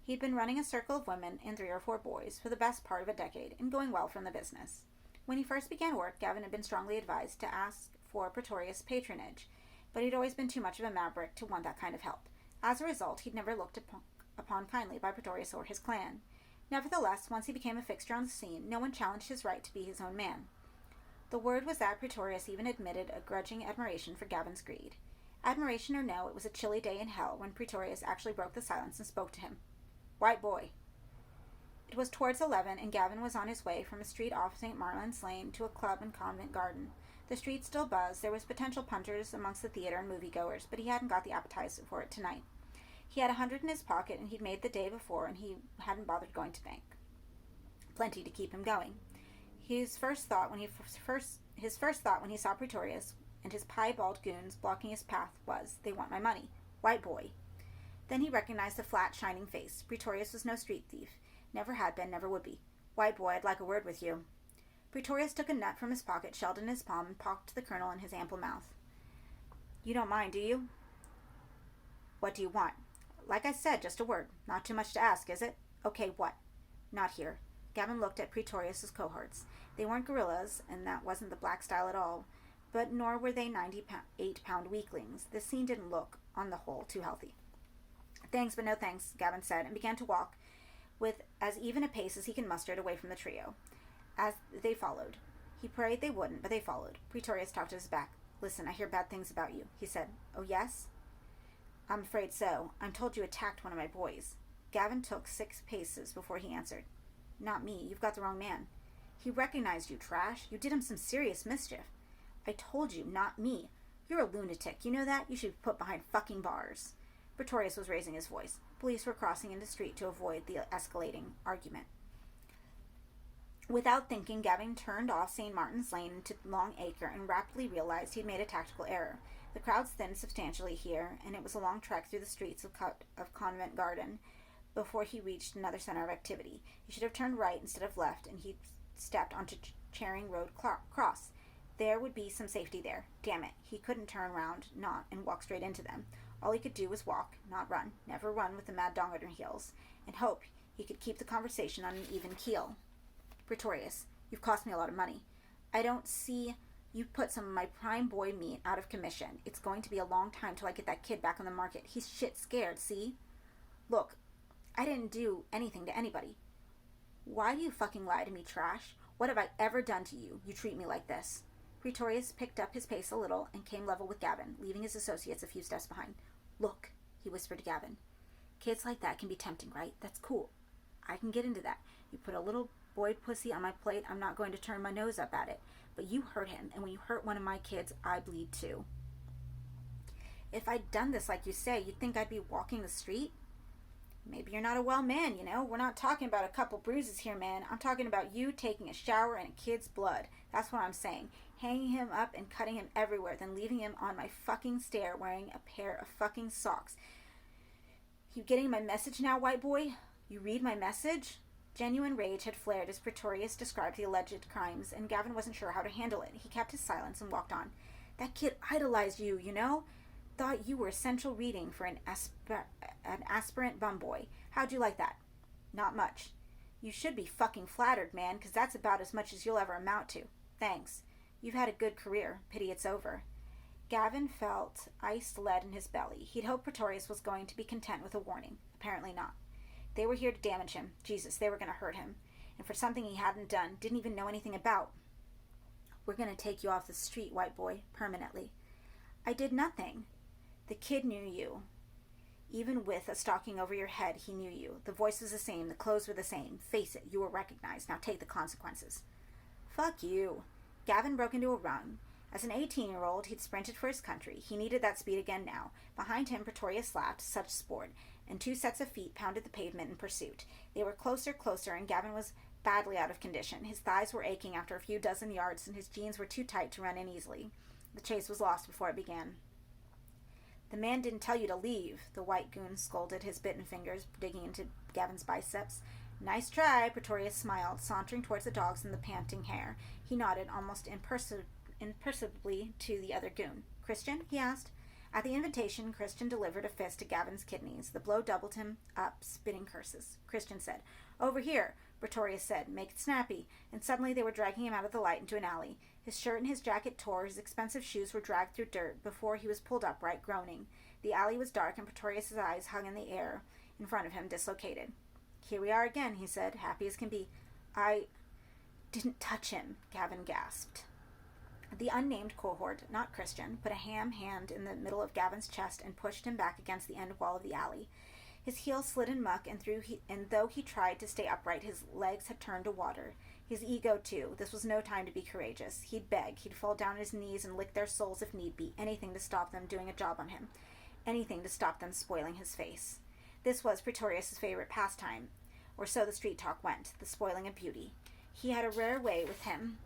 S1: He'd been running a circle of women and 3 or 4 boys for the best part of a decade, and going well from the business. When he first began work, Gavin had been strongly advised to ask for Pretorius' patronage, but he'd always been too much of a maverick to want that kind of help. As a result, he'd never looked upon kindly by Pretorius or his clan. Nevertheless, once he became a fixture on the scene, no one challenged his right to be his own man. The word was that Pretorius even admitted a grudging admiration for Gavin's greed. Admiration or no, it was a chilly day in hell when Pretorius actually broke the silence and spoke to him. "White boy." It was towards 11, and Gavin was on his way from a street off St. Marlin's Lane to a club in Convent Garden. The street still buzzed. There was potential punters amongst the theater and moviegoers, but he hadn't got the appetite for it tonight. He had 100 in his pocket, and he'd made the day before, and he hadn't bothered going to bank. Plenty to keep him going. His first thought when he saw Pretorius and his piebald goons blocking his path was, "They want my money. White boy." Then he recognized the flat, shining face. Pretorius was no street thief. Never had been, never would be. "White boy, I'd like a word with you." Pretorius took a nut from his pocket, shelled in his palm, and pocked the colonel in his ample mouth. "You don't mind, do you?" "What do you want?" "Like I said, just a word. Not too much to ask, is it?" "Okay, what?" "Not here." Gavin looked at Pretorius's cohorts. They weren't guerrillas, and that wasn't the black style at all, but nor were they 98-pound weaklings. The scene didn't look, on the whole, too healthy. "Thanks, but no thanks," Gavin said, and began to walk with as even a pace as he could muster away from the trio. As they followed. He prayed they wouldn't, but they followed. Pretorius talked to his back. "Listen, I hear bad things about you," he said. "Oh, yes?" "I'm afraid so. I'm told you attacked one of my boys." Gavin took 6 paces before he answered. "Not me. You've got the wrong man." "He recognized you, trash. You did him some serious mischief." "I told you, not me. You're a lunatic. You know that? You should be put behind fucking bars." Pretorius was raising his voice. Police were crossing into the street to avoid the escalating argument. Without thinking, Gavin turned off St. Martin's Lane into Long Acre and rapidly realized he'd made a tactical error. The crowds thinned substantially here, and it was a long trek through the streets of Convent Garden before he reached another center of activity. He should have turned right instead of left, and he stepped onto Charing Road Cross.
S2: There would be some safety there. Damn it, he couldn't turn round, not, and walk straight into them. All he could do was walk, not run, never run with the mad dog on her heels, and hope he could keep the conversation on an even keel. Pretorius, you've cost me a lot of money. I don't see you've put some of my prime boy meat out of commission. It's going to be a long time till I get that kid back on the market. He's shit scared, see? Look, I didn't do anything to anybody. Why do you fucking lie to me, trash? What have I ever done to you? You treat me like this. Pretorius picked up his pace a little and came level with Gavin, leaving his associates a few steps behind. Look, he whispered to Gavin. Kids like that can be tempting, right? That's cool. I can get into that. You put a little boy pussy on my plate, I'm not going to turn my nose up at it. But you hurt him, and when you hurt one of my kids, I bleed too. If I'd done this like you say, you'd think I'd be walking the street? Maybe you're not a well man, you know? We're not talking about a couple bruises here, man. I'm talking about you taking a shower in a kid's blood. That's what I'm saying. Hanging him up and cutting him everywhere, then leaving him on my fucking stair wearing a pair of fucking socks. You getting my message now, white boy? You read my message? Genuine rage had flared as Pretorius described the alleged crimes, and Gavin wasn't sure how to handle it. He kept his silence and walked on. That kid idolized you, you know? Thought you were essential reading for an aspirant bum boy. How'd you like that? Not much. You should be fucking flattered, man, 'cause that's about as much as you'll ever amount to. Thanks. You've had a good career. Pity it's over. Gavin felt iced lead in his belly. He'd hoped Pretorius was going to be content with a warning. Apparently not. They were here to damage him. Jesus, they were going to hurt him. And for something he hadn't done, didn't even know anything about. We're going to take you off the street, white boy, permanently. I did nothing. The kid knew you. Even with a stocking over your head, he knew you. The voice was the same, the clothes were the same. Face it, you were recognized. Now take the consequences. Fuck you. Gavin broke into a run. As an 18-year-old, he'd sprinted for his country. He needed that speed again now. Behind him, Pretorius laughed, such sport, and 2 sets of feet pounded the pavement in pursuit. They were closer, and Gavin was badly out of condition. His thighs were aching after a few dozen yards, and his jeans were too tight to run in easily. The chase was lost before it began. The man didn't tell you to leave, the white goon scolded, his bitten fingers digging into Gavin's biceps. Nice try, Pretorius smiled, sauntering towards the dogs and the panting hare. He nodded almost imperceptibly to the other goon. Christian? He asked. At the invitation, Christian delivered a fist to Gavin's kidneys. The blow doubled him up, spitting curses. Christian said, Over here, Pretorius said. Make it snappy. And suddenly they were dragging him out of the light into an alley. His shirt and his jacket tore, his expensive shoes were dragged through dirt before he was pulled upright, groaning. The alley was dark, and Pretorius' eyes hung in the air in front of him, dislocated. Here we are again, he said, happy as can be. I didn't touch him, Gavin gasped. The unnamed cohort, not Christian, put a ham hand in the middle of Gavin's chest and pushed him back against the end wall of the alley. His heels slid in muck, and though he tried to stay upright, his legs had turned to water. His ego, too. This was no time to be courageous. He'd beg. He'd fall down on his knees and lick their souls if need be. Anything to stop them doing a job on him. Anything to stop them spoiling his face. This was Pretorius' favorite pastime, or so the street talk went, the spoiling of beauty. He had a rare way with him,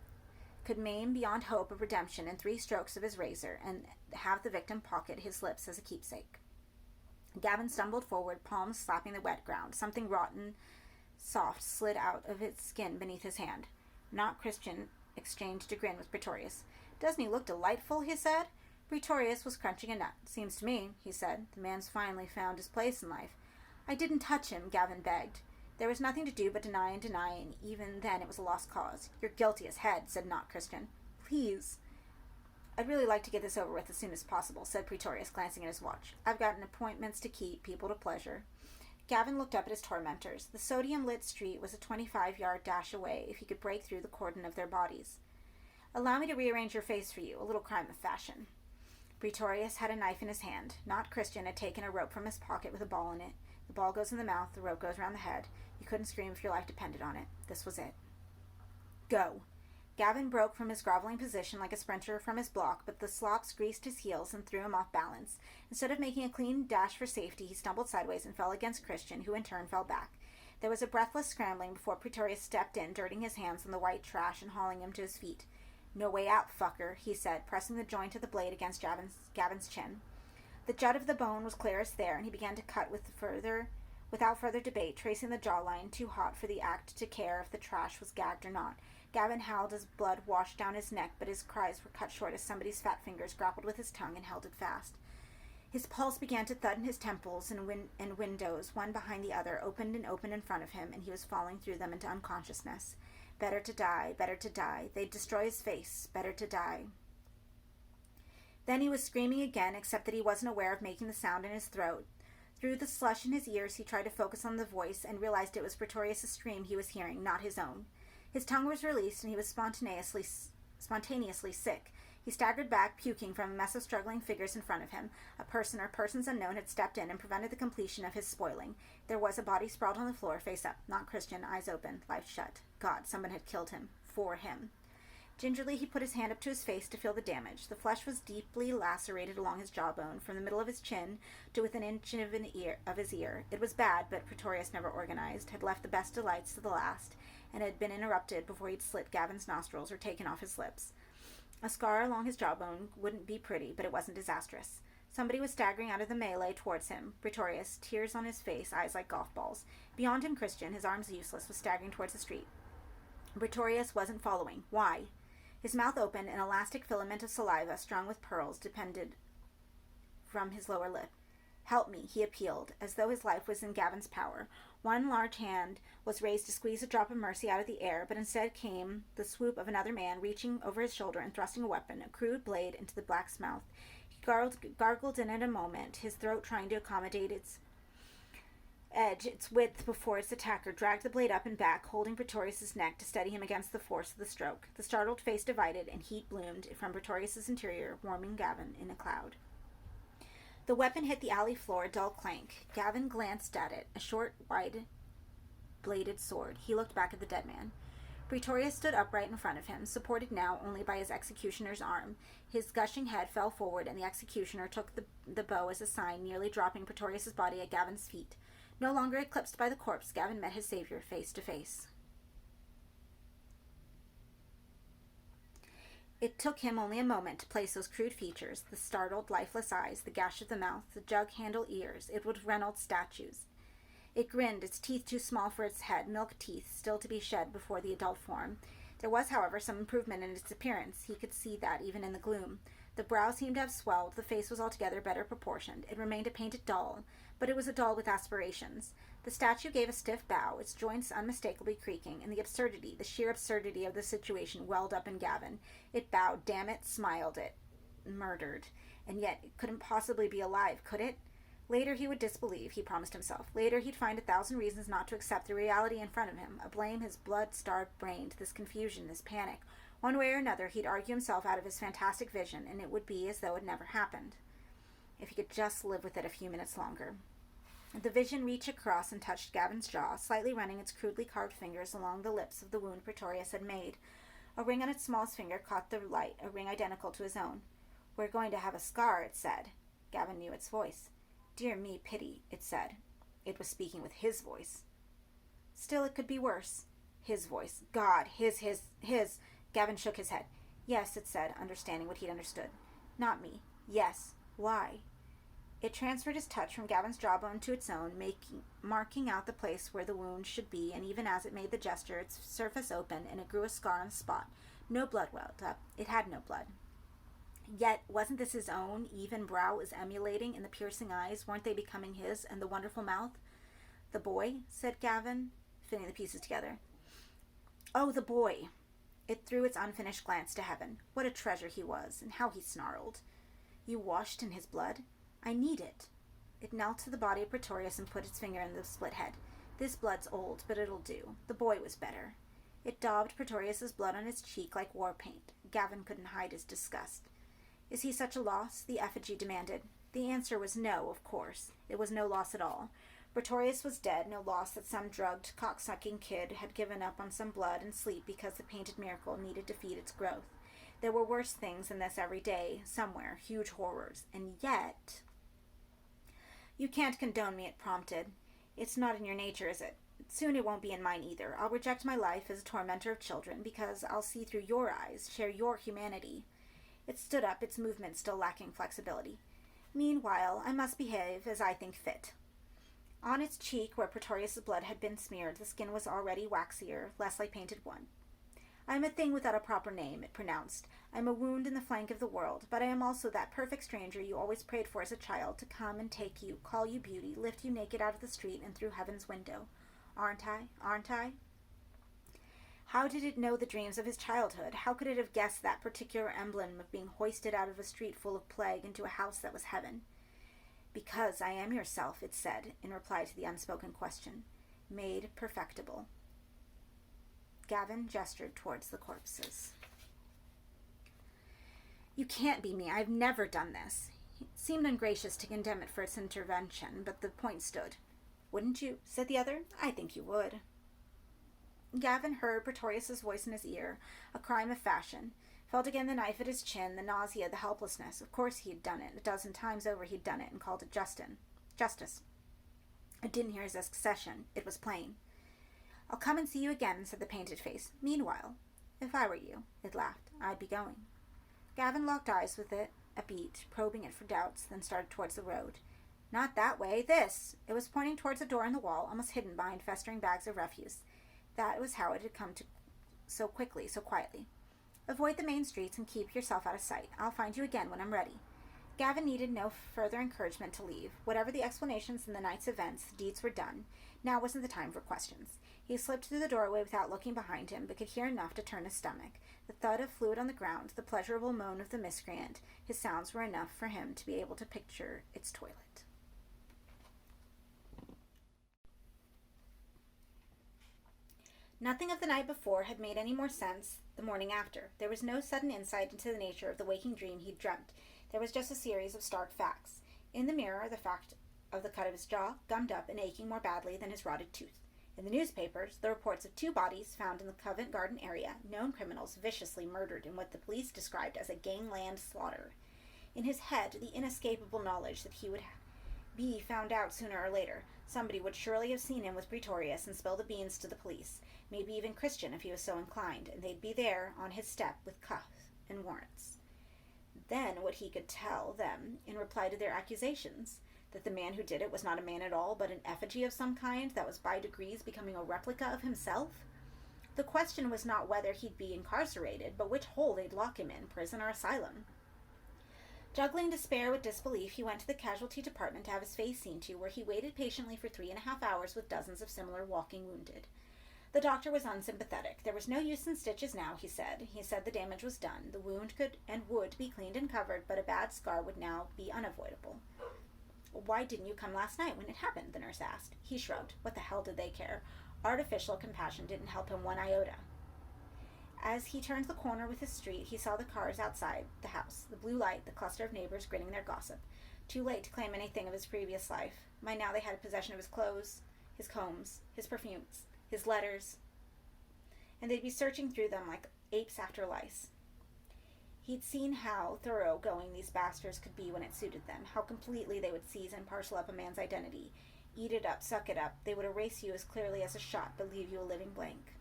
S2: could maim beyond hope of redemption in 3 strokes of his razor, and have the victim pocket his lips as a keepsake. Gavin stumbled forward, palms slapping the wet ground. Something rotten, soft, slid out of its skin beneath his hand. Not Christian exchanged a grin with Pretorius. Doesn't he look delightful, he said. Pretorius was crunching a nut. Seems to me, he said, the man's finally found his place in life. I didn't touch him, Gavin begged. There was nothing to do but deny, and even then it was a lost cause. You're guilty as head, said not Christian. Please. I'd really like to get this over with as soon as possible, said Pretorius, glancing at his watch. I've got appointments to keep, people to pleasure. Gavin looked up at his tormentors. The sodium-lit street was a 25-yard dash away if he could break through the cordon of their bodies. Allow me to rearrange your face for you, a little crime of fashion. Pretorius had a knife in his hand. Not Christian had taken a rope from his pocket with a ball in it. The ball goes in the mouth, the rope goes around the head. You couldn't scream if your life depended on it. This was it. Go. Gavin broke from his groveling position like a sprinter from his block, but the slops greased his heels and threw him off balance. Instead of making a clean dash for safety, he stumbled sideways and fell against Christian, who in turn fell back. There was a breathless scrambling before Pretorius stepped in, dirting his hands on the white trash and hauling him to his feet. No way out, fucker, he said, pressing the joint of the blade against Gavin's chin. The jut of the bone was clearest there, and he began to cut without further debate, tracing the jawline, too hot for the act to care if the trash was gagged or not. Gavin howled as blood washed down his neck, but his cries were cut short as somebody's fat fingers grappled with his tongue and held it fast. His pulse began to thud in his temples, and windows, one behind the other, opened in front of him, and he was falling through them into unconsciousness. Better to die, better to die. They'd destroy his face. Better to die. Then he was screaming again, except that he wasn't aware of making the sound in his throat. Through the slush in his ears, he tried to focus on the voice and realized it was Pretorius' scream he was hearing, not his own. His tongue was released, and he was spontaneously sick. He staggered back, puking from a mess of struggling figures in front of him. A person or persons unknown had stepped in and prevented the completion of his spoiling. There was a body sprawled on the floor, face up, not Christian, eyes open, lips shut. God, someone had killed him. For him. Gingerly, he put his hand up to his face to feel the damage. The flesh was deeply lacerated along his jawbone, from the middle of his chin to within an inch of his ear. It was bad, but Pretorius never organized, had left the best delights to the last, and had been interrupted before he'd slit Gavin's nostrils or taken off his lips. A scar along his jawbone wouldn't be pretty, but it wasn't disastrous. Somebody was staggering out of the melee towards him. Pretorius, tears on his face, eyes like golf balls. Beyond him, Christian, his arms useless, was staggering towards the street. Pretorius wasn't following. Why? His mouth opened, an elastic filament of saliva strung with pearls depended from his lower lip. Help me, he appealed, as though his life was in Gavin's power. One large hand was raised to squeeze a drop of mercy out of the air, but instead came the swoop of another man, reaching over his shoulder and thrusting a weapon, a crude blade, into the black's mouth. He gargled in it a moment, his throat trying to accommodate its edge, its width before its attacker dragged the blade up and back, holding Pretorius's neck to steady him against the force of the stroke. The startled face divided, and heat bloomed from Pretorius's interior, warming Gavin in a cloud. The weapon hit the alley floor, a dull clank. Gavin glanced at it, a short, wide-bladed sword. He looked back at the dead man. Pretorius stood upright in front of him, supported now only by his executioner's arm. His gushing head fell forward, and the executioner took the bow as a sign, nearly dropping Pretorius's body at Gavin's feet. No longer eclipsed by the corpse, Gavin met his savior face to face. It took him only a moment to place those crude features, the startled, lifeless eyes, the gash of the mouth, the jug-handle ears. It was Reynolds' statues. It grinned, its teeth too small for its head, milk teeth still to be shed before the adult form. There was, however, some improvement in its appearance. He could see that even in the gloom. The brow seemed to have swelled, the face was altogether better proportioned. It remained a painted doll, but it was a doll with aspirations. The statue gave a stiff bow, its joints unmistakably creaking, and the sheer absurdity of the situation welled up in Gavin. It bowed, damn it, smiled it, murdered. And yet it couldn't possibly be alive, could it? Later he would disbelieve, he promised himself. Later he'd find 1,000 reasons not to accept the reality in front of him, blame his blood-starved brain to this confusion, this panic. One way or another, he'd argue himself out of his fantastic vision, and it would be as though it never happened. If he could just live with it a few minutes longer. The vision reached across and touched Gavin's jaw, slightly running its crudely carved fingers along the lips of the wound Pretorius had made. A ring on its smallest finger caught the light, a ring identical to his own. "We're going to have a scar," it said. Gavin knew its voice. "Dear me, pity," it said. It was speaking with his voice. Still, it could be worse. His voice. God, his. Gavin shook his head. "Yes," it said, understanding what he'd understood. "Not me. Yes. Why?" It transferred his touch from Gavin's jawbone to its own, marking out the place where the wound should be, and even as it made the gesture, its surface opened, and it grew a scar on the spot. No blood welled up. It had no blood. Yet, wasn't this his own? Even brow was emulating, and the piercing eyes, weren't they becoming his, and the wonderful mouth? "The boy?" said Gavin, fitting the pieces together. "Oh, the boy!" It threw its unfinished glance to heaven. What a treasure he was, and how he snarled. "You washed in his blood? I need it." It knelt to the body of Pretorius and put its finger in the split head. "This blood's old, but it'll do. The boy was better." It daubed Pretorius's blood on its cheek like war paint. Gavin couldn't hide his disgust. "Is he such a loss?" the effigy demanded. The answer was no, of course. It was no loss at all. Pretorius was dead, no loss that some drugged, cocksucking kid had given up on some blood and sleep because the painted miracle needed to feed its growth. There were worse things than this every day, somewhere, huge horrors. And yet... "You can't condone me," it prompted. "It's not in your nature, is it? Soon it won't be in mine either. I'll reject my life as a tormentor of children because I'll see through your eyes, share your humanity." It stood up, its movement still lacking flexibility. "Meanwhile, I must behave as I think fit." On its cheek, where Pretorius's blood had been smeared, the skin was already waxier, less like painted wood. I am a thing without a proper name, it pronounced. I am a wound in the flank of the world, but I am also that perfect stranger you always prayed for as a child to come and take you, call you beauty, lift you naked out of the street and through heaven's window. Aren't I? Aren't I? How did it know the dreams of his childhood? How could it have guessed that particular emblem of being hoisted out of a street full of plague into a house that was heaven? Because I am yourself, it said, in reply to the unspoken question. Made perfectible. Gavin gestured towards the corpses. You can't be me. I've never done this. He seemed ungracious to condemn it for its intervention, but the point stood. Wouldn't you? Said the other. I think you would. Gavin heard Pretorius's voice in his ear, a crime of fashion. Felt again the knife at his chin, the nausea, the helplessness. Of course he had done it. A dozen times over he'd done it and called it justice. I didn't hear his accession. It was plain. I'll come and see you again, said the painted face. Meanwhile, if I were you, it laughed, I'd be going. Gavin locked eyes with it, a beat, probing it for doubts, then started towards the road. Not that way, this! It was pointing towards a door in the wall, almost hidden behind festering bags of refuse. That was how it had come to so quickly, so quietly. Avoid the main streets and keep yourself out of sight. I'll find you again when I'm ready. Gavin needed no further encouragement to leave. Whatever the explanations in the night's events, the deeds were done. Now wasn't the time for questions. He slipped through the doorway without looking behind him, but could hear enough to turn his stomach. The thud of fluid on the ground, the pleasurable moan of the miscreant, his sounds were enough for him to be able to picture its toilet. Nothing of the night before had made any more sense the morning after. There was no sudden insight into the nature of the waking dream he'd dreamt. There was just a series of stark facts. In the mirror, the fact of the cut of his jaw, gummed up and aching more badly than his rotted tooth. In the newspapers, the reports of 2 bodies found in the Covent Garden area, known criminals viciously murdered in what the police described as a gangland slaughter. In his head, the inescapable knowledge that he would be found out sooner or later. Somebody would surely have seen him with Pretorius and spill the beans to the police, maybe even Christian if he was so inclined, and they'd be there on his step with cuffs and warrants. Then what he could tell them in reply to their accusations, that the man who did it was not a man at all, but an effigy of some kind that was by degrees becoming a replica of himself? The question was not whether he'd be incarcerated, but which hole they'd lock him in, prison or asylum. Juggling despair with disbelief, he went to the casualty department to have his face seen to, where he waited patiently for 3.5 hours with dozens of similar walking wounded. The doctor was unsympathetic. There was no use in stitches now, he said. He said the damage was done. The wound could and would be cleaned and covered, but a bad scar would now be unavoidable. Why didn't you come last night when it happened? The nurse asked. He shrugged. What the hell did they care? Artificial compassion didn't help him one iota. As he turned the corner with his street, he saw the cars outside the house, the blue light, the cluster of neighbors grinning their gossip. Too late to claim anything of his previous life. By now they had possession of his clothes, his combs, his perfumes, his letters, and they'd be searching through them like apes after lice. He'd seen how thoroughgoing these bastards could be when it suited them, how completely they would seize and parcel up a man's identity. Eat it up, suck it up. They would erase you as clearly as a shot, but leave you a living blank.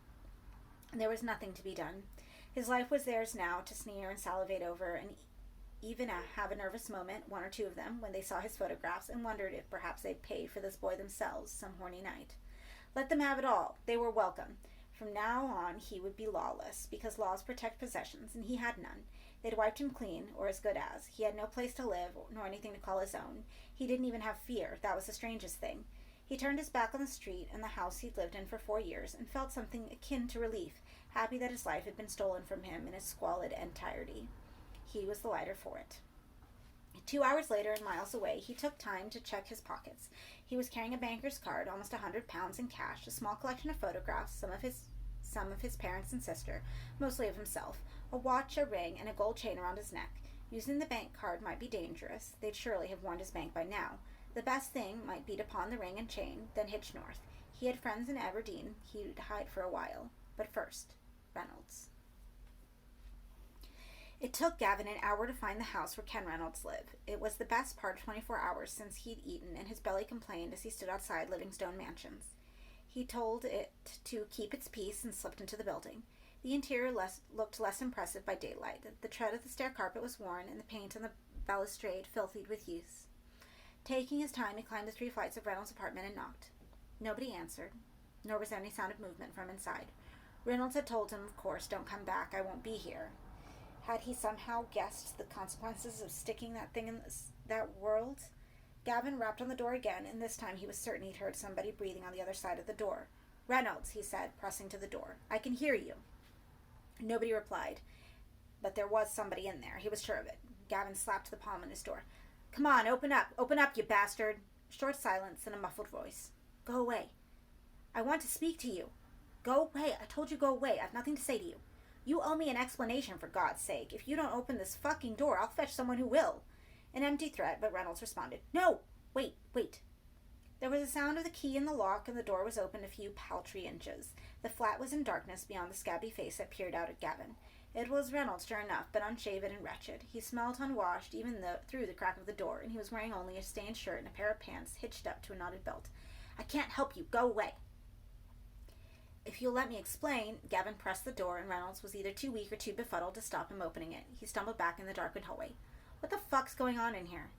S2: And there was nothing to be done. His life was theirs now to sneer and salivate over, and even have a nervous moment, 1 or 2 of them, when they saw his photographs and wondered if perhaps they'd pay for this boy themselves some horny night. Let them have it all. They were welcome. From now on he would be lawless, because laws protect possessions, and he had none. They'd wiped him clean, or as good as. He had no place to live, nor anything to call his own. He didn't even have fear. That was the strangest thing. He turned his back on the street and the house he'd lived in for 4 years, and felt something akin to relief, happy that his life had been stolen from him in its squalid entirety. He was the lighter for it. 2 hours later, and miles away, he took time to check his pockets. He was carrying a banker's card, almost £100 in cash, a small collection of photographs, some of his parents and sister, mostly of himself, a watch, a ring, and a gold chain around his neck. Using the bank card might be dangerous. They'd surely have warned his bank by now. The best thing might be to pawn the ring and chain, then hitch north. He had friends in Aberdeen. He'd hide for a while. But first, Reynolds. It took Gavin an hour to find the house where Ken Reynolds lived. It was the best part of 24 hours since he'd eaten, and his belly complained as he stood outside Livingstone Mansions. He told it to keep its peace and slipped into the building. The interior looked less impressive by daylight. The tread of the stair carpet was worn, and the paint on the balustrade filthied with use. Taking his time, he climbed the 3 flights of Reynolds' apartment and knocked. Nobody answered, nor was there any sound of movement from inside. Reynolds had told him, of course, don't come back, I won't be here. Had he somehow guessed the consequences of sticking that thing in that world? Gavin rapped on the door again, and this time he was certain he'd heard somebody breathing on the other side of the door. Reynolds, he said, pressing to the door. I can hear you. Nobody replied, but there was somebody in there. He was sure of it. Gavin slapped the palm on his door. Come on, open up, you bastard. Short silence and a muffled voice. Go away. I want to speak to you. Go away. I told you go away. I've nothing to say to you. You owe me an explanation, for God's sake. If you don't open this fucking door, I'll fetch someone who will. An empty threat, but Reynolds responded. No! Wait. There was a sound of the key in the lock, and the door was opened a few paltry inches. The flat was in darkness beyond the scabby face that peered out at Gavin. It was Reynolds, sure enough, but unshaven and wretched. He smelled unwashed even through the crack of the door, and he was wearing only a stained shirt and a pair of pants hitched up to a knotted belt. I can't help you. Go away. If you'll let me explain, Gavin pressed the door, and Reynolds was either too weak or too befuddled to stop him opening it. He stumbled back in the darkened hallway. What the fuck's going on in here?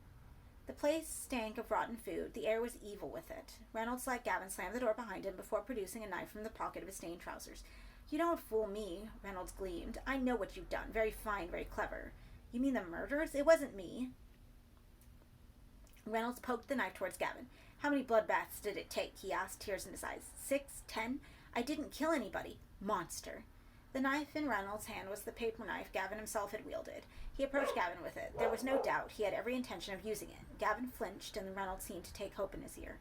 S2: The place stank of rotten food. The air was evil with it. Reynolds let Gavin slam the door behind him before producing a knife from the pocket of his stained trousers. You don't fool me, Reynolds gleamed. I know what you've done. Very fine, very clever. You mean the murders? It wasn't me. Reynolds poked the knife towards Gavin. How many bloodbaths did it take? He asked, tears in his eyes. 6, 10? I didn't kill anybody. Monster. The knife in Reynolds' hand was the paper knife Gavin himself had wielded. He approached Gavin with it. There was no doubt he had every intention of using it. Gavin flinched, and Reynolds seemed to take hope in his ear.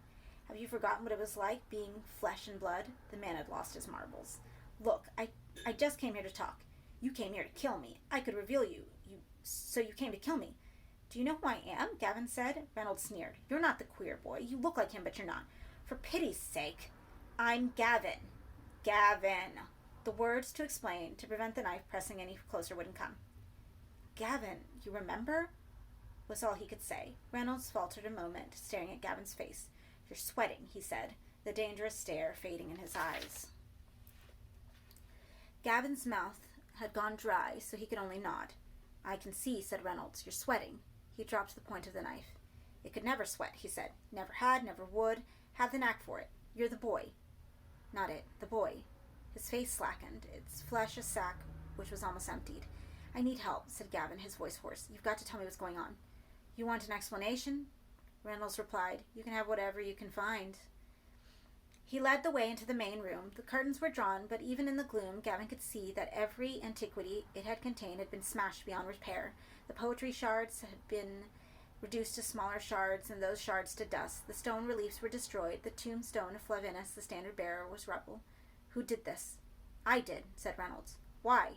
S2: Have you forgotten what it was like, being flesh and blood? The man had lost his marbles. Look, I just came here to talk. You came here to kill me. I could reveal you. So you came to kill me. Do you know who I am? Gavin said. Reynolds sneered. You're not the queer boy. You look like him, but you're not. For pity's sake. I'm Gavin. Gavin. The words to explain, to prevent the knife pressing any closer, wouldn't come. Gavin, you remember? Was all he could say. Reynolds faltered a moment, staring at Gavin's face. You're sweating, he said, the dangerous stare fading in his eyes. Gavin's mouth had gone dry, so he could only nod. I can see, said Reynolds. You're sweating. He dropped the point of the knife. It could never sweat, he said. Never had, never would. Have the knack for it. You're the boy. Not it, the boy. His face slackened, its flesh a sack which was almost emptied. I need help, said Gavin, his voice hoarse. You've got to tell me what's going on. You want an explanation? Reynolds replied. You can have whatever you can find. He led the way into the main room. The curtains were drawn, but even in the gloom, Gavin could see that every antiquity it had contained had been smashed beyond repair. The poetry shards had been reduced to smaller shards, and those shards to dust. The stone reliefs were destroyed. The tombstone of Flavinus, the standard bearer, was rubble. Who did this? I did, said Reynolds. Why?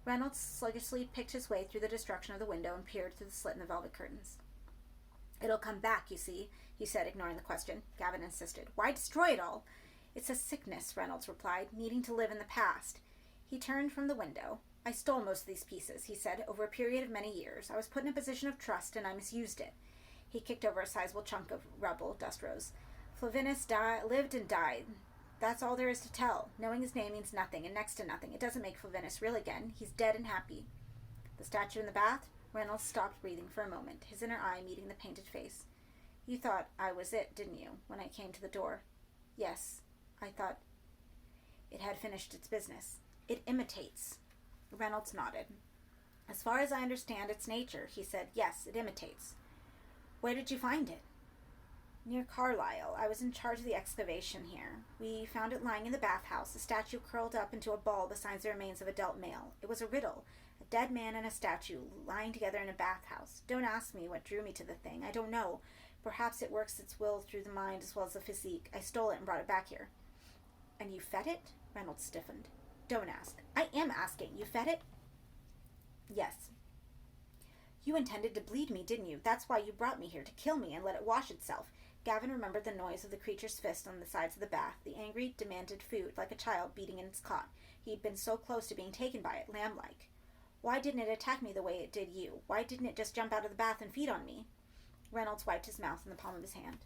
S2: Reynolds sluggishly picked his way through the destruction of the window and peered through the slit in the velvet curtains. It'll come back, you see, he said, ignoring the question. Gavin insisted. Why destroy it all? It's a sickness, Reynolds replied, needing to live in the past. He turned from the window. I stole most of these pieces, he said, over a period of many years. I was put in a position of trust, and I misused it. He kicked over a sizable chunk of rubble. Dust rose. Flavinus lived and died. That's all there is to tell. Knowing his name means nothing, and next to nothing. It doesn't make Flavinus real again. He's dead and happy. The statue in the bath? Reynolds stopped breathing for a moment, his inner eye meeting the painted face. You thought I was it, didn't you, when I came to the door? Yes, I thought it had finished its business. It imitates. Reynolds nodded. As far as I understand its nature, he said, yes, it imitates. Where did you find it? Near Carlisle. I was in charge of the excavation here. We found it lying in the bathhouse, a statue curled up into a ball beside the remains of a adult male. It was a riddle. A dead man and a statue lying together in a bathhouse. Don't ask me what drew me to the thing. I don't know. Perhaps it works its will through the mind as well as the physique. I stole it and brought it back here. And you fed it? Reynolds stiffened. Don't ask. I am asking. You fed it? Yes. You intended to bleed me, didn't you? That's why you brought me here, to kill me and let it wash itself. Gavin remembered the noise of the creature's fist on the sides of the bath, the angry, demanded food, like a child beating in its cot. He had been so close to being taken by it, lamb-like. Why didn't it attack me the way it did you? Why didn't it just jump out of the bath and feed on me? Reynolds wiped his mouth in the palm of his hand.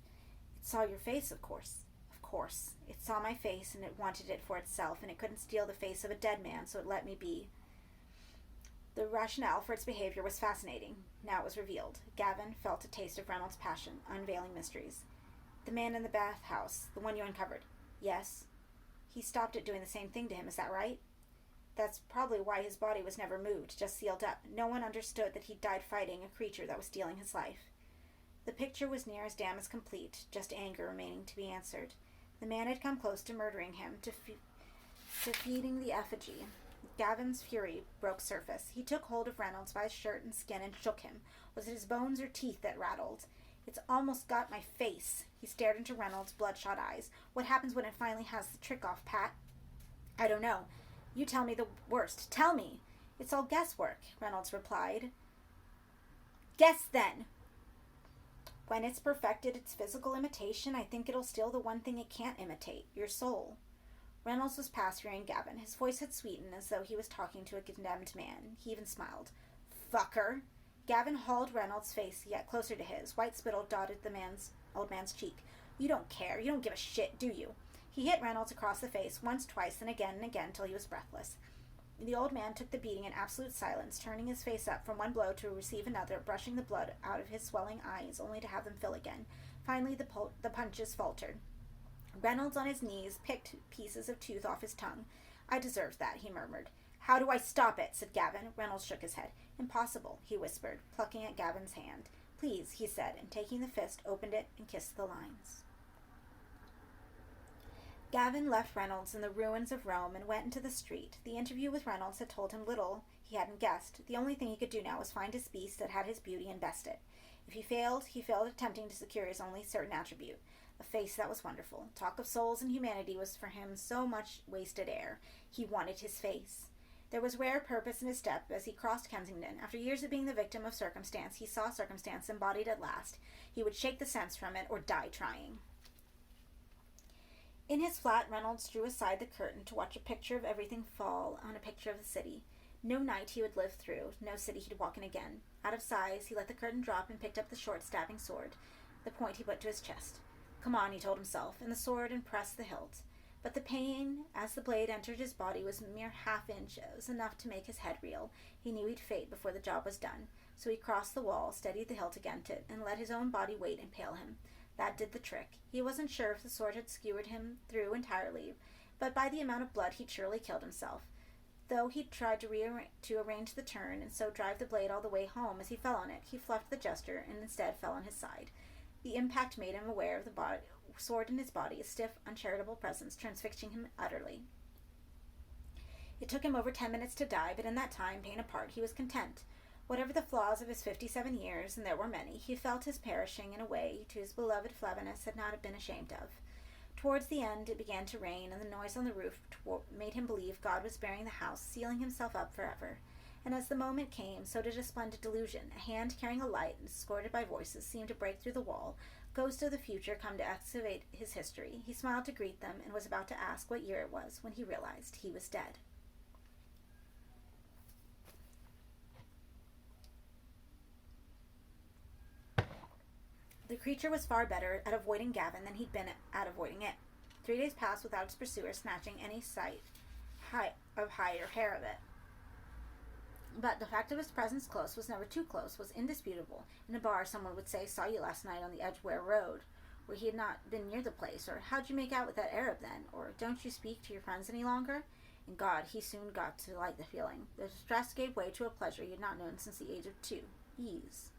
S2: It saw your face, of course. Of course. It saw my face, and it wanted it for itself, and it couldn't steal the face of a dead man, so it let me be. The rationale for its behavior was fascinating. Now it was revealed. Gavin felt a taste of Reynolds' passion, unveiling mysteries. The man in the bathhouse, the one you uncovered. Yes. He stopped it doing the same thing to him, is that right? That's probably why his body was never moved, just sealed up. No one understood that he'd died fighting a creature that was stealing his life. The picture was near as damn as complete, just anger remaining to be answered. The man had come close to murdering him, to feeding the effigy. Gavin's fury broke surface. He took hold of Reynolds by his shirt and skin and shook him. Was it his bones or teeth that rattled? It's almost got my face. He stared into Reynolds' bloodshot eyes. What happens when it finally has the trick off, Pat? I don't know. You tell me the worst. Tell me. It's all guesswork, Reynolds replied. Guess then. When it's perfected its physical imitation, I think it'll steal the one thing it can't imitate, your soul. Reynolds was past hearing Gavin. His voice had sweetened as though he was talking to a condemned man. He even smiled. Fucker. Gavin hauled Reynolds' face yet closer to his. White spittle dotted the old man's cheek. You don't care. You don't give a shit, do you? He hit Reynolds across the face once, twice, and again till he was breathless. The old man took the beating in absolute silence, turning his face up from one blow to receive another, brushing the blood out of his swelling eyes, only to have them fill again. Finally, the punches faltered. Reynolds, on his knees, picked pieces of tooth off his tongue. I deserved that, he murmured. How do I stop it? Said Gavin. Reynolds shook his head. Impossible, he whispered, plucking at Gavin's hand. Please, he said, and taking the fist, opened it and kissed the lines. Gavin left Reynolds in the ruins of Rome and went into the street. The interview with Reynolds had told him little he hadn't guessed. The only thing he could do now was find his beast that had his beauty and best it. If he failed attempting to secure his only certain attribute, a face that was wonderful. Talk of souls and humanity was for him so much wasted air. He wanted his face. There was rare purpose in his step as he crossed Kensington. After years of being the victim of circumstance, he saw circumstance embodied at last. He would shake the sense from it or die trying. In his flat, Reynolds drew aside the curtain to watch a picture of everything fall on a picture of the city. No night he would live through, no city he'd walk in again. Out of size, he let the curtain drop and picked up the short stabbing sword. The point he put to his chest. Come on, he told himself, and the sword and pressed the hilt. But the pain, as the blade entered his body, was a mere half-inch. It was enough to make his head reel. He knew he'd fade before the job was done. So he crossed the wall, steadied the hilt against it, and let his own body weight impale him. That did the trick. He wasn't sure if the sword had skewered him through entirely, but by the amount of blood he'd surely killed himself. Though he tried to arrange the turn and so drive the blade all the way home as he fell on it, he fluffed the gesture and instead fell on his side. The impact made him aware of the sword in his body, a stiff, uncharitable presence transfixing him utterly. It took him over 10 minutes to die, but in that time, pain apart, he was content. Whatever the flaws of his 57 years, and there were many, he felt his perishing in a way to his beloved Flavinus had not been ashamed of. Towards the end, it began to rain, and the noise on the roof made him believe God was burying the house, sealing himself up forever. And as the moment came, so did a splendid delusion. A hand carrying a light, escorted by voices, seemed to break through the wall. Ghosts of the future come to excavate his history. He smiled to greet them, and was about to ask what year it was, when he realized he was dead. The creature was far better at avoiding Gavin than he'd been at avoiding it. 3 days passed without its pursuer snatching any sight of hide or hair of it. But the fact of his presence close was never too close, was indisputable. In a bar, someone would say, saw you last night on the Edgware Road, where he had not been near the place, or how'd you make out with that Arab then, or don't you speak to your friends any longer? And God, he soon got to like the feeling. The distress gave way to a pleasure he had not known since the age of 2. Ease.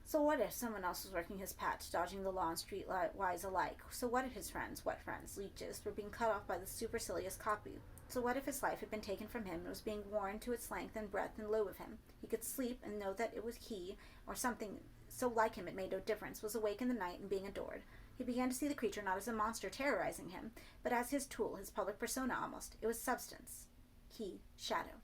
S2: So what if someone else was working his patch, dodging the law and streetwise alike? So what if his friends, what friends, leeches, were being cut off by the supercilious copy? So what if his life had been taken from him and was being worn to its length and breadth in lieu of him? He could sleep and know that it was he, or something so like him it made no difference, was awake in the night and being adored. He began to see the creature not as a monster terrorizing him, but as his tool, his public persona almost. It was substance. He, shadow.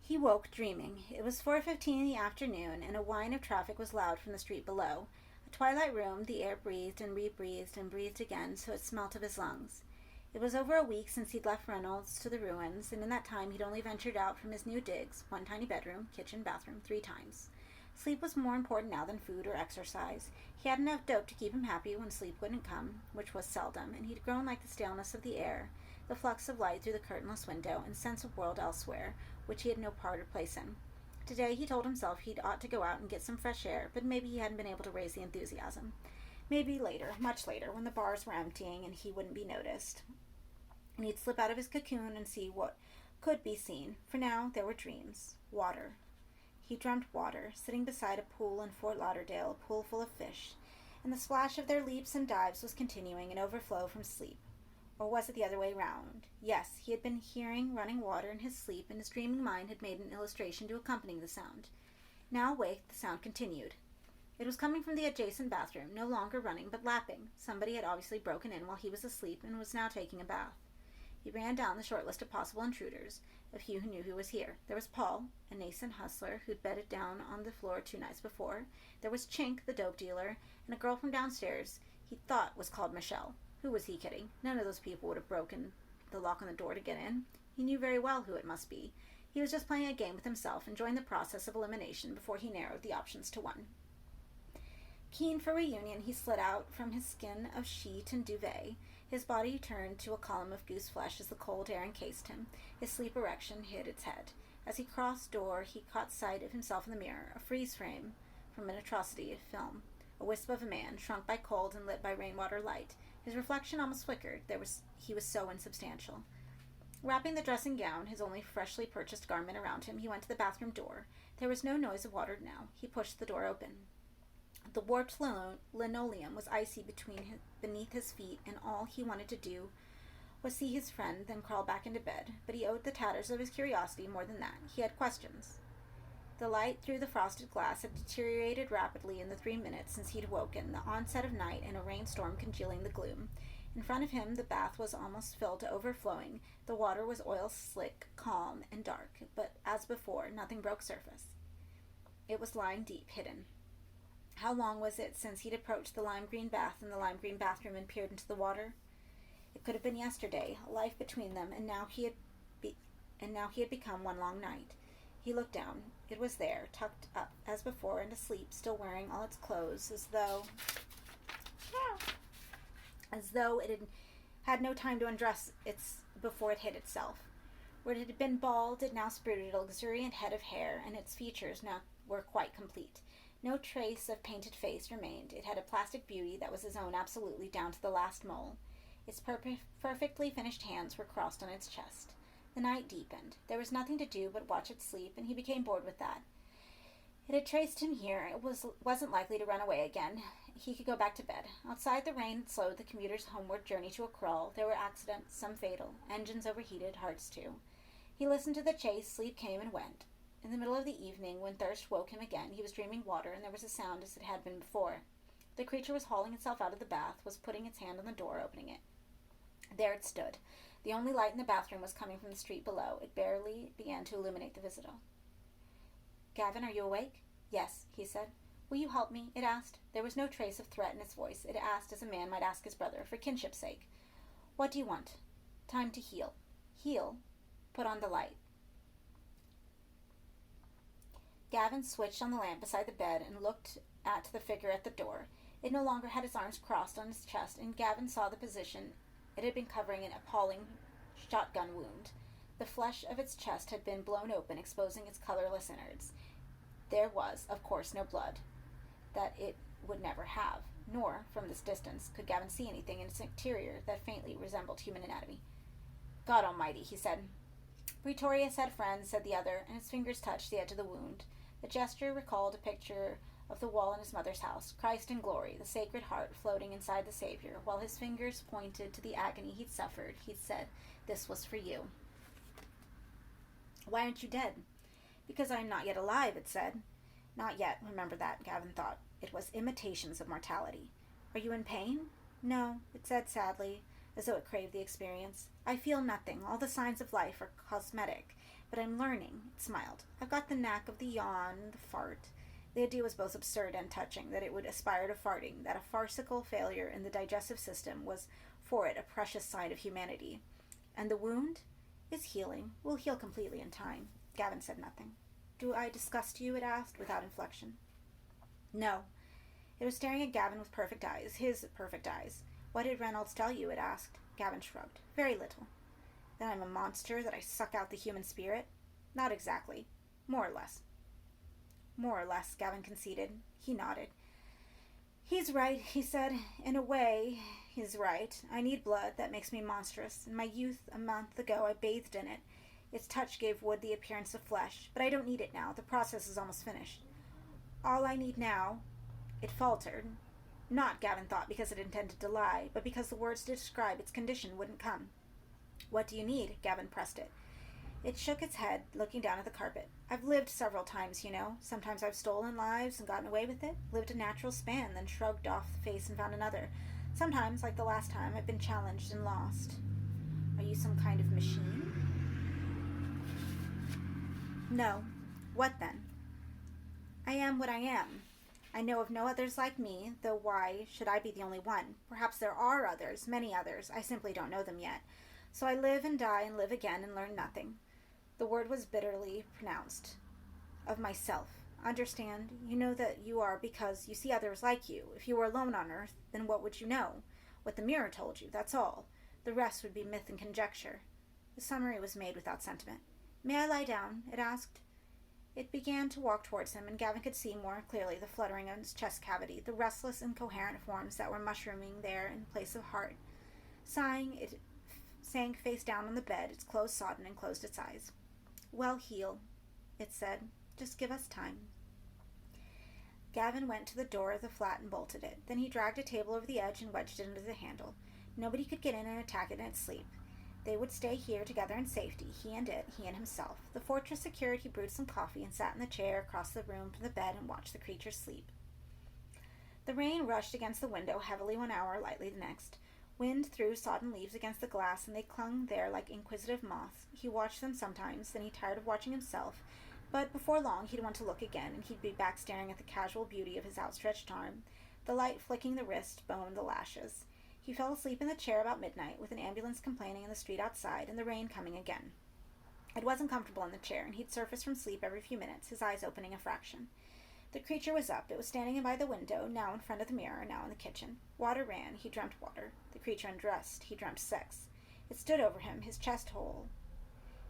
S2: He woke dreaming. It was 4:15 in the afternoon, and a whine of traffic was loud from the street below. A twilight room, the air breathed and rebreathed and breathed again, so it smelt of his lungs. It was over a week since he'd left Reynolds to the ruins, and in that time he'd only ventured out from his new digs, one tiny bedroom, kitchen, bathroom, 3 times. Sleep was more important now than food or exercise. He had enough dope to keep him happy when sleep wouldn't come, which was seldom, and he'd grown like the staleness of the air, the flux of light through the curtainless window, and sense of world elsewhere, which he had no part or place in. Today he told himself he'd ought to go out and get some fresh air, but maybe he hadn't been able to raise the enthusiasm. Maybe later, much later, when the bars were emptying and he wouldn't be noticed. And he'd slip out of his cocoon and see what could be seen. For now, there were dreams. Water. He dreamt water, sitting beside a pool in Fort Lauderdale, a pool full of fish, and the splash of their leaps and dives was continuing an overflow from sleep. Or was it the other way round? Yes, he had been hearing running water in his sleep, and his dreaming mind had made an illustration to accompany the sound. Now awake, the sound continued. It was coming from the adjacent bathroom, no longer running, but lapping. Somebody had obviously broken in while he was asleep and was now taking a bath. He ran down the short list of possible intruders, a few who knew he was here. There was Paul, a nascent hustler who'd bedded down on the floor 2 nights before. There was Chink, the dope dealer, and a girl from downstairs he thought was called Michelle. Who was he kidding? None of those people would have broken the lock on the door to get in. He knew very well who it must be. He was just playing a game with himself, enjoying the process of elimination before he narrowed the options to one. Keen for reunion, he slid out from his skin of sheet and duvet. His body turned to a column of goose flesh as the cold air encased him. His sleep erection hid its head. As he crossed door, he caught sight of himself in the mirror, a freeze frame from an atrocity of film. A wisp of a man, shrunk by cold and lit by rainwater light. His reflection almost flickered. He was so insubstantial. Wrapping the dressing gown, his only freshly purchased garment, around him, he went to the bathroom door. There was no noise of water now. He pushed the door open. The warped linoleum was icy beneath his feet, and all he wanted to do was see his friend, then crawl back into bed. But he owed the tatters of his curiosity more than that. He had questions. The light through the frosted glass had deteriorated rapidly in the 3 minutes since he'd woken, the onset of night and a rainstorm congealing the gloom. In front of him, the bath was almost filled to overflowing. The water was oil-slick, calm, and dark, but as before, nothing broke surface. It was lying deep, hidden. How long was it since he'd approached the lime-green bath in the lime-green bathroom and peered into the water? It could have been yesterday, a life between them, and now he had become one long night. He looked down. It was there, tucked up as before and asleep, still wearing all its clothes, as though it had no time to undress before it hid itself. Where it had been bald, it now sprouted a luxuriant head of hair, and its features now were quite complete. No trace of painted face remained. It had a plastic beauty that was his own absolutely, down to the last mole. Its perfectly finished hands were crossed on its chest. The night deepened. There was nothing to do but watch it sleep, and he became bored with that. It had traced him here. It wasn't likely to run away again. He could go back to bed. Outside, the rain had slowed the commuter's homeward journey to a crawl. There were accidents, some fatal. Engines overheated, hearts too. He listened to the chase. Sleep came and went. In the middle of the evening, when thirst woke him again, he was dreaming water, and there was a sound as it had been before. The creature was hauling itself out of the bath, was putting its hand on the door, opening it. There it stood. The only light in the bathroom was coming from the street below. It barely began to illuminate the visitor. "Gavin, are you awake?" "Yes," he said. "Will you help me?" it asked. There was no trace of threat in its voice. It asked as a man might ask his brother, for kinship's sake. "What do you want?" "Time to heal." "Heal?" "Put on the light." Gavin switched on the lamp beside the bed and looked at the figure at the door. It no longer had its arms crossed on its chest, and Gavin saw the position it had been covering an appalling shotgun wound. The flesh of its chest had been blown open, exposing its colorless innards. There was, of course, no blood. That it would never have, nor, from this distance, could Gavin see anything in its interior that faintly resembled human anatomy. "God Almighty," he said. "Pretorius had friends," said the other, and his fingers touched the edge of the wound. The gesture recalled a picture of the wall in his mother's house, Christ in glory, the Sacred Heart floating inside the Savior. While his fingers pointed to the agony he'd suffered, he'd said, "This was for you." "Why aren't you dead?" "Because I am not yet alive," it said. Not yet, remember that, Gavin thought. It was imitations of mortality. "Are you in pain?" "No," it said sadly, as though it craved the experience. "I feel nothing. All the signs of life are cosmetic. But I'm learning," it smiled. "I've got the knack of the yawn, the fart." The idea was both absurd and touching, that it would aspire to farting, that a farcical failure in the digestive system was for it a precious sign of humanity. "And the wound?" "Is healing. Will heal completely in time." Gavin said nothing. "Do I disgust you?" it asked, without inflection. "No." It was staring at Gavin with perfect eyes, his perfect eyes. "What did Reynolds tell you?" it asked. Gavin shrugged. "Very little." "That I'm a monster, that I suck out the human spirit?" "Not exactly. More or less." "More or less," Gavin conceded. He nodded. He's right, he said. In a way, he's right. I need blood. That makes me monstrous. In my youth, a month ago, I bathed in it. Its touch gave wood the appearance of flesh, but I don't need it now. The process is almost finished. All I need now, it faltered. Not, Gavin thought, because it intended to lie, but because the words to describe its condition wouldn't come. What do you need? Gavin pressed it. It shook its head, looking down at the carpet. I've lived several times, you know. Sometimes I've stolen lives and gotten away with it, lived a natural span, then shrugged off the face and found another. Sometimes, like the last time, I've been challenged and lost. Are you some kind of machine? No. What then? I am what I am. I know of no others like me, though why should I be the only one? Perhaps there are others, many others. I simply don't know them yet. So I live and die and live again and learn nothing. The word was bitterly pronounced. Of myself. Understand, you know that you are because you see others like you. If you were alone on earth, then what would you know? What the mirror told you, that's all. The rest would be myth and conjecture. The summary was made without sentiment. May I lie down? It asked. It began to walk towards him, and Gavin could see more clearly the fluttering of its chest cavity, the restless, incoherent forms that were mushrooming there in place of heart. Sighing, it sank face down on the bed, its clothes sodden, and closed its eyes. Well, heal, it said. Just give us time. Gavin went to the door of the flat and bolted it. Then he dragged a table over the edge and wedged it under the handle. Nobody could get in and attack it in its sleep. They would stay here together in safety, he and it, he and himself. The fortress secured, he brewed some coffee and sat in the chair across the room from the bed and watched the creature sleep. The rain rushed against the window heavily 1 hour, lightly the next. Wind threw sodden leaves against the glass, and they clung there like inquisitive moths. He watched them sometimes, then he tired of watching himself. But before long he'd want to look again, and he'd be back staring at the casual beauty of his outstretched arm, the light flicking the wrist, bone, the lashes. He fell asleep in the chair about midnight, with an ambulance complaining in the street outside, and the rain coming again. It wasn't comfortable in the chair, and he'd surface from sleep every few minutes, his eyes opening a fraction. The creature was up. It was standing by the window, now in front of the mirror, now in the kitchen. Water ran. He dreamt water. The creature undressed. He dreamt sex. It stood over him, his chest whole,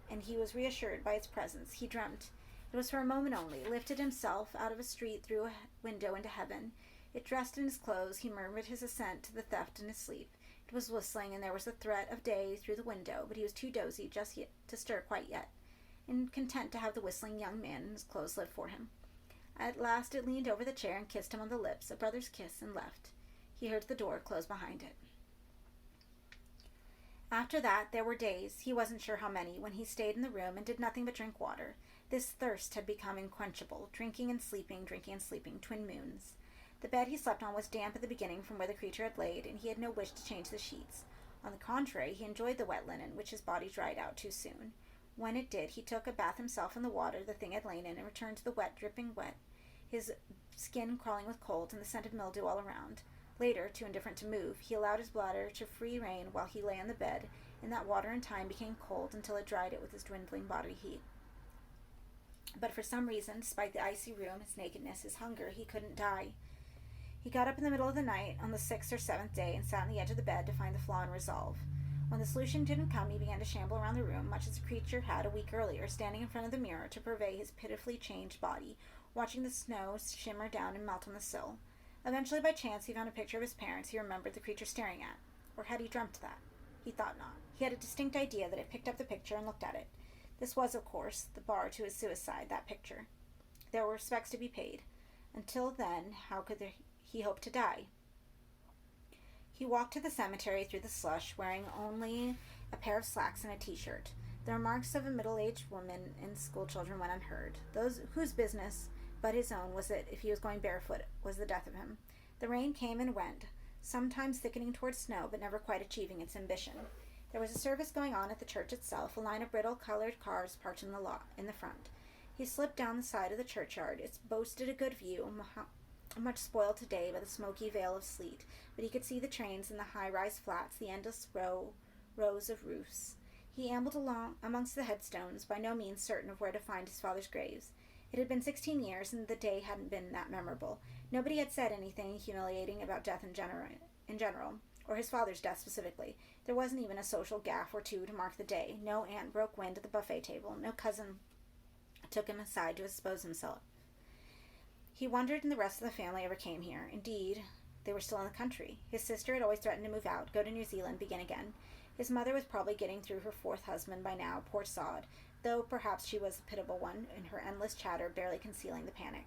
S2: and he was reassured by its presence. He dreamt. It was for a moment only, lifted himself out of a street through a window into heaven. It dressed in his clothes. He murmured his assent to the theft in his sleep. It was whistling, and there was the threat of day through the window, but he was too dozy just yet to stir quite yet, and content to have the whistling young man in his clothes live for him. At last it leaned over the chair and kissed him on the lips, a brother's kiss, and left. He heard the door close behind it. After that, there were days, he wasn't sure how many, when he stayed in the room and did nothing but drink water. This thirst had become unquenchable, drinking and sleeping, twin moons. The bed he slept on was damp at the beginning from where the creature had laid, and he had no wish to change the sheets. On the contrary, he enjoyed the wet linen, which his body dried out too soon. When it did, he took a bath himself in the water the thing had lain in, and returned to the wet, dripping wet, his skin crawling with cold and the scent of mildew all around. Later, too indifferent to move, he allowed his bladder to free rein while he lay on the bed, and that water in time became cold until it dried it with his dwindling body heat. But for some reason, despite the icy room, his nakedness, his hunger, he couldn't die. He got up in the middle of the night on the 6th or 7th day and sat on the edge of the bed to find the flaw in resolve. When the solution didn't come, he began to shamble around the room, much as the creature had a week earlier, standing in front of the mirror to purvey his pitifully changed body, watching the snow shimmer down and melt on the sill. Eventually, by chance, he found a picture of his parents he remembered the creature staring at. Or had he dreamt that? He thought not. He had a distinct idea that it picked up the picture and looked at it. This was, of course, the bar to his suicide, that picture. There were respects to be paid. Until then, how could he hope to die? He walked to the cemetery through the slush, wearing only a pair of slacks and a t-shirt. The remarks of a middle-aged woman and schoolchildren went unheard. Those whose business but his own was it if he was going barefoot was the death of him. The rain came and went, sometimes thickening towards snow, but never quite achieving its ambition. There was a service going on at the church itself, a line of brittle-colored cars parked in the front. He slipped down the side of the churchyard. It boasted a good view, much spoiled today by the smoky veil of sleet, but he could see the trains and the high-rise flats, the endless rows of roofs. He ambled along amongst the headstones, by no means certain of where to find his father's graves. It had been 16 years, and the day hadn't been that memorable. Nobody had said anything humiliating about death in general, or his father's death specifically. There wasn't even a social gaffe or two to mark the day. No aunt broke wind at the buffet table. No cousin took him aside to expose himself. He wondered if the rest of the family ever came here. Indeed, They were still in the country. His sister had always threatened to move out, go to New Zealand, begin again. His mother was probably getting through her fourth husband by now, poor sod, though perhaps she was a pitiable one, in her endless chatter barely concealing the panic.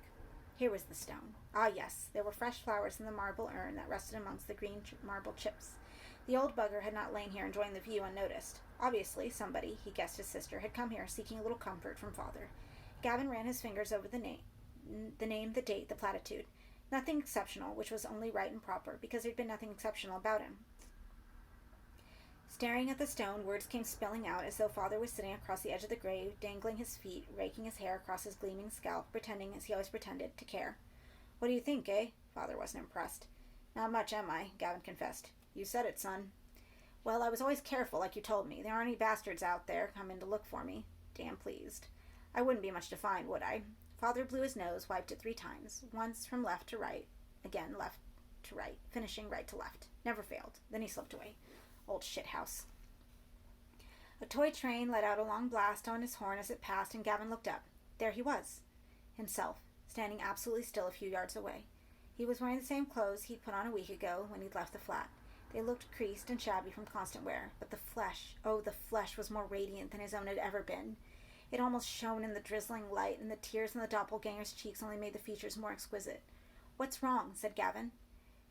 S2: Here was the stone. Ah, yes, there were fresh flowers in the marble urn that rested amongst the green marble chips. The old bugger had not lain here enjoying the view unnoticed. Obviously, somebody, he guessed his sister, had come here seeking a little comfort from father. Gavin ran his fingers over the name, the date, the platitude. Nothing exceptional, which was only right and proper, because there'd been nothing exceptional about him. Staring at the stone, words came spilling out as though father was sitting across the edge of the grave, dangling his feet, raking his hair across his gleaming scalp, pretending, as he always pretended, to care. What do you think, eh? Father wasn't impressed. Not much, am I? Gavin confessed. You said it, son. Well, I was always careful, like you told me. There aren't any bastards out there coming to look for me. Damn pleased. I wouldn't be much to find, would I? Father blew his nose, wiped it 3 times, once from left to right, again left to right, finishing right to left. Never failed. Then he slipped away. Old shithouse. A toy train let out a long blast on his horn as it passed, and Gavin looked up. There he was, himself, standing absolutely still a few yards away. He was wearing the same clothes he'd put on a week ago when he'd left the flat. They looked creased and shabby from constant wear, but the flesh, oh, the flesh was more radiant than his own had ever been. It almost shone in the drizzling light, and the tears in the doppelganger's cheeks only made the features more exquisite. What's wrong? Said Gavin.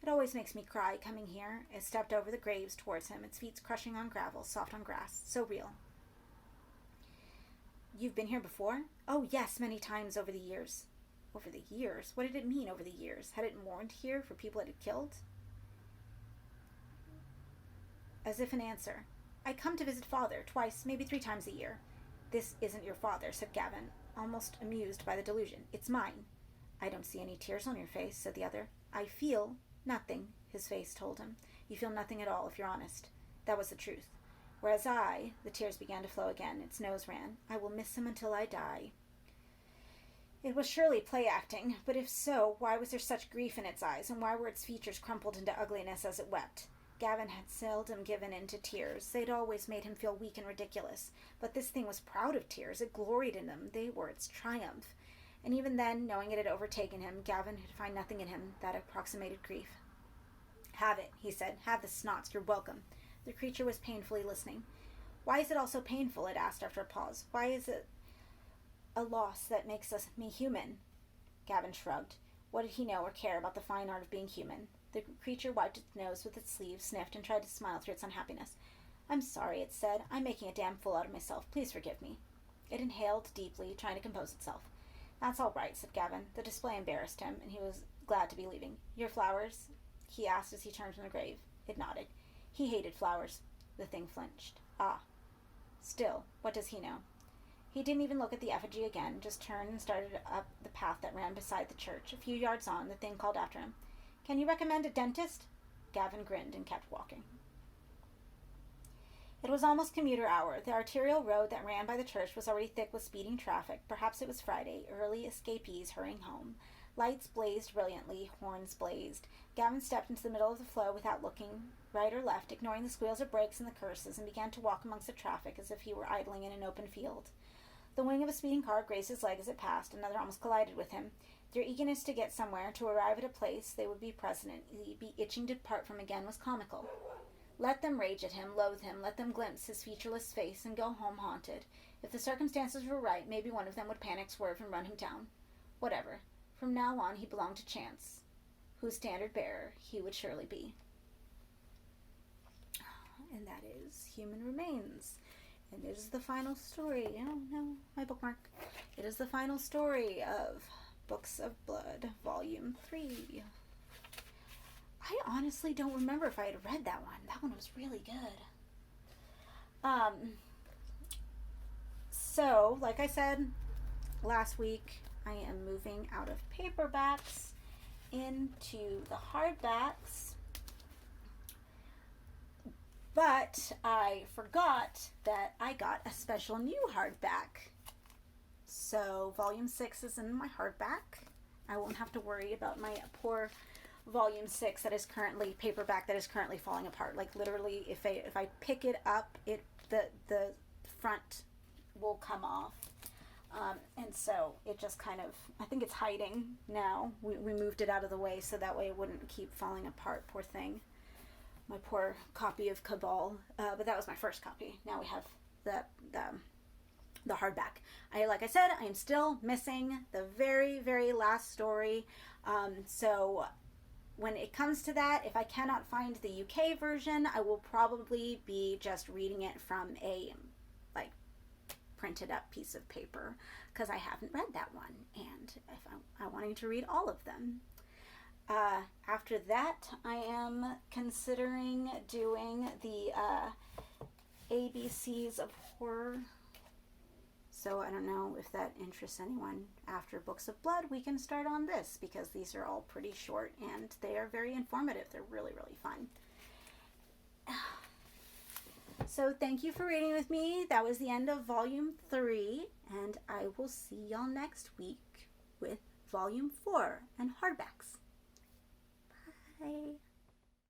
S2: It always makes me cry, coming here. It stepped over the graves towards him, its feet crushing on gravel, soft on grass. So real. You've been here before? Oh, yes, many times over the years. Over the years? What did it mean, over the years? Had it mourned here for people it had killed? As if in answer. I come to visit father, twice, maybe 3 times a year. This isn't your father, said Gavin, almost amused by the delusion. It's mine. I don't see any tears on your face, said the other. I feel nothing, his face told him. You feel nothing at all, if you're honest. That was the truth. Whereas the tears began to flow again, its nose ran. I will miss him until I die. It was surely play acting, but if so, why was there such grief in its eyes, and why were its features crumpled into ugliness as it wept? Gavin had seldom given in to tears. They'd always made him feel weak and ridiculous. But this thing was proud of tears. It gloried in them. They were its triumph. And even then, knowing it had overtaken him, Gavin could find nothing in him that approximated grief. Have it, he said. Have the snots. You're welcome. The creature was painfully listening. Why is it all so painful? It asked after a pause. Why is it a loss that makes me human? Gavin shrugged. What did he know or care about the fine art of being human? The creature wiped its nose with its sleeve, sniffed, and tried to smile through its unhappiness. I'm sorry, it said. I'm making a damn fool out of myself. Please forgive me. It inhaled deeply, trying to compose itself. That's all right, said Gavin. The display embarrassed him, and he was glad to be leaving. Your flowers? He asked as he turned from the grave. It nodded. He hated flowers. The thing flinched. Ah. Still, what does he know? He didn't even look at the effigy again, just turned and started up the path that ran beside the church. A few yards on, the thing called after him. Can you recommend a dentist? Gavin grinned and kept walking. It was almost commuter hour. The arterial road that ran by the church was already thick with speeding traffic. Perhaps it was Friday, early escapees hurrying home. Lights blazed brilliantly, horns blazed. Gavin stepped into the middle of the flow without looking right or left, ignoring the squeals of brakes and the curses, and began to walk amongst the traffic as if he were idling in an open field. The wing of a speeding car grazed his leg as it passed. Another almost collided with him. Their eagerness to get somewhere, to arrive at a place they would be presently be itching to depart from again, was comical. Let them rage at him, loathe him, let them glimpse his featureless face and go home haunted. If the circumstances were right, maybe one of them would panic, swerve, and run him down. Whatever. From now on, he belonged to chance, whose standard bearer he would surely be. And that is Human Remains. And it is the final story. No, my bookmark. It is the final story of Books of Blood, Volume 3. I honestly don't remember if I had read that one. That one was really good. So, like I said last week, I am moving out of paperbacks into the hardbacks. But I forgot that I got a special new hardback. So Volume 6 is in my hardback. I won't have to worry about my poor Volume 6 that is currently paperback that is currently falling apart. Like literally, if I pick it up, the front will come off. And so it just kind of, I think it's hiding now. We moved it out of the way so that way it wouldn't keep falling apart, poor thing. My poor copy of Cabal. But that was my first copy. Now we have the hardback. Like I said, I am still missing the very, very last story. So when it comes to that, if I cannot find the UK version, I will probably be just reading it from a printed up piece of paper, because I haven't read that one, and if I'm wanting to read all of them. After that, I am considering doing the ABCs of Horror. So I don't know if that interests anyone. After Books of Blood, we can start on this, because these are all pretty short and they are very informative. They're really, really fun. So thank you for reading with me. That was the end of Volume 3, and I will see y'all next week with Volume 4 and hardbacks. Bye.